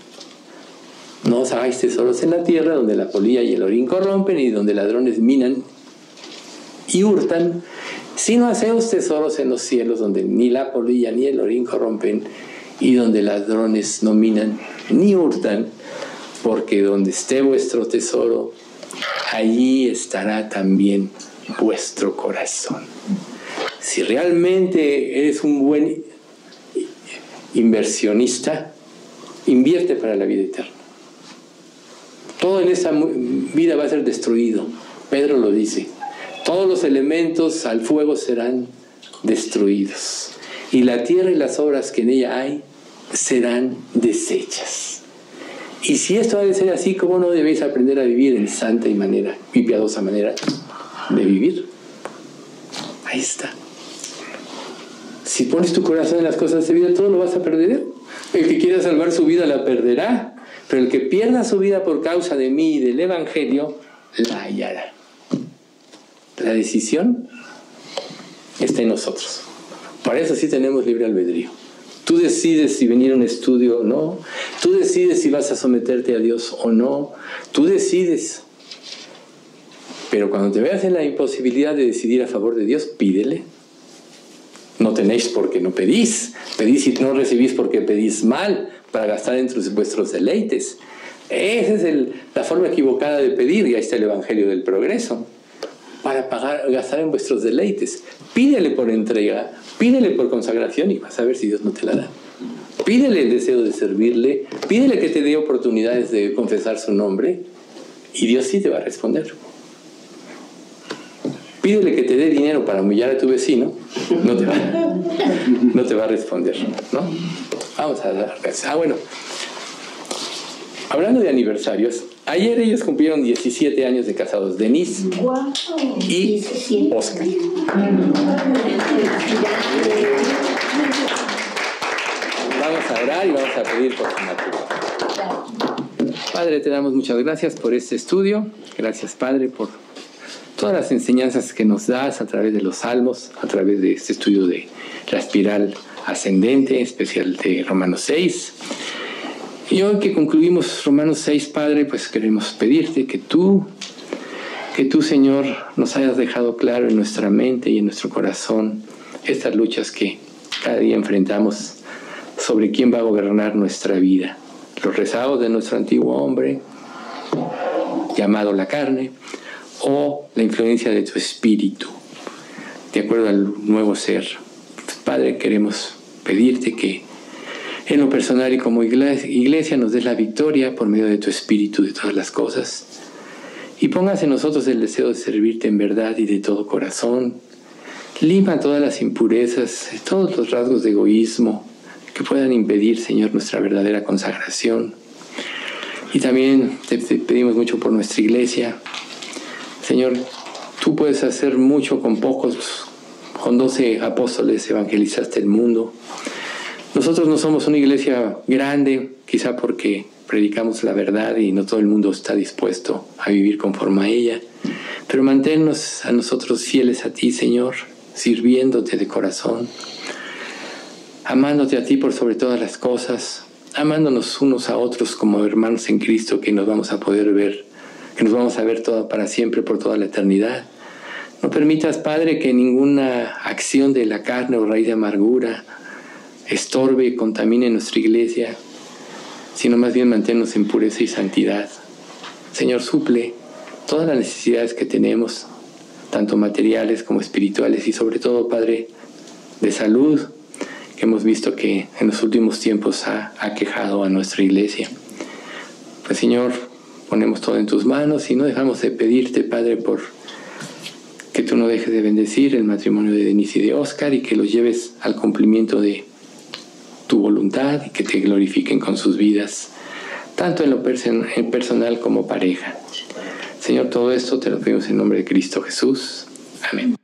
S2: No os hagáis tesoros en la tierra, donde la polilla y el orín corrompen y donde ladrones minan y hurtan, sino haceos tesoros en los cielos, donde ni la polilla ni el orín corrompen y donde ladrones no minan ni hurtan, porque donde esté vuestro tesoro, allí estará también vuestro corazón. Si realmente eres un buen inversionista, invierte para la vida eterna. Todo en esta vida va a ser destruido. Pedro lo dice. Todos los elementos al fuego serán destruidos. Y la tierra y las obras que en ella hay serán deshechas. Y si esto ha de ser así, ¿cómo no debéis aprender a vivir en santa y piadosa manera de vivir? Ahí está. Si pones tu corazón en las cosas de vida, todo lo vas a perder. El que quiera salvar su vida la perderá, pero el que pierda su vida por causa de mí y del Evangelio, la hallará. La decisión está en nosotros. Para eso sí tenemos libre albedrío. Tú decides si venir a un estudio o no. Tú decides si vas a someterte a Dios o no. Tú decides. Pero cuando te veas en la imposibilidad de decidir a favor de Dios, pídele. No tenéis porque no pedís. Pedís y no recibís porque pedís mal, para gastar entre vuestros deleites. Esa es la forma equivocada de pedir, y ahí está el Evangelio del Progreso. Para gastar en vuestros deleites. Pídele por entrega, pídele por consagración y vas a ver si Dios no te la da. Pídele el deseo de servirle, pídele que te dé oportunidades de confesar su nombre y Dios sí te va a responder. Pídele que te dé dinero para humillar a tu vecino, no te va a responder, ¿no? Vamos a dar gracias. Bueno, hablando de aniversarios, ayer ellos cumplieron 17 años de casados, Denise y Oscar. Vamos a orar y vamos a pedir por su matrimonio. Padre, te damos muchas gracias por este estudio. Gracias, Padre, por todas las enseñanzas que nos das a través de los salmos, a través de este estudio de la espiral ascendente, especial de Romanos 6. Y hoy que concluimos Romanos 6, Padre, pues queremos pedirte que tú, Señor, nos hayas dejado claro en nuestra mente y en nuestro corazón estas luchas que cada día enfrentamos sobre quién va a gobernar nuestra vida. Los rezagos de nuestro antiguo hombre, llamado la carne, o la influencia de tu espíritu, de acuerdo al nuevo ser. Padre, queremos pedirte que en lo personal y como iglesia nos des la victoria por medio de tu espíritu de todas las cosas, y pongas en nosotros el deseo de servirte en verdad y de todo corazón. Limpia todas las impurezas, todos los rasgos de egoísmo que puedan impedir, Señor, nuestra verdadera consagración. Y también te pedimos mucho por nuestra iglesia. Señor, tú puedes hacer mucho con pocos. Con 12 apóstoles evangelizaste el mundo. Nosotros no somos una iglesia grande, quizá porque predicamos la verdad y no todo el mundo está dispuesto a vivir conforme a ella. Pero manténnos a nosotros fieles a ti, Señor, sirviéndote de corazón, amándote a ti por sobre todas las cosas, amándonos unos a otros como hermanos en Cristo, que nos vamos a poder ver, que nos vamos a ver todo para siempre, por toda la eternidad. No permitas, Padre, que ninguna acción de la carne o raíz de amargura estorbe y contamine nuestra iglesia, sino más bien manténnos en pureza y santidad. Señor, suple todas las necesidades que tenemos, tanto materiales como espirituales, y sobre todo, Padre, de salud, que hemos visto que en los últimos tiempos ha aquejado a nuestra iglesia. Pues, Señor, ponemos todo en tus manos y no dejamos de pedirte, Padre, por que tú no dejes de bendecir el matrimonio de Denise y de Oscar, y que los lleves al cumplimiento de tu voluntad y que te glorifiquen con sus vidas, tanto en lo personal como pareja. Señor, todo esto te lo pedimos en nombre de Cristo Jesús. Amén.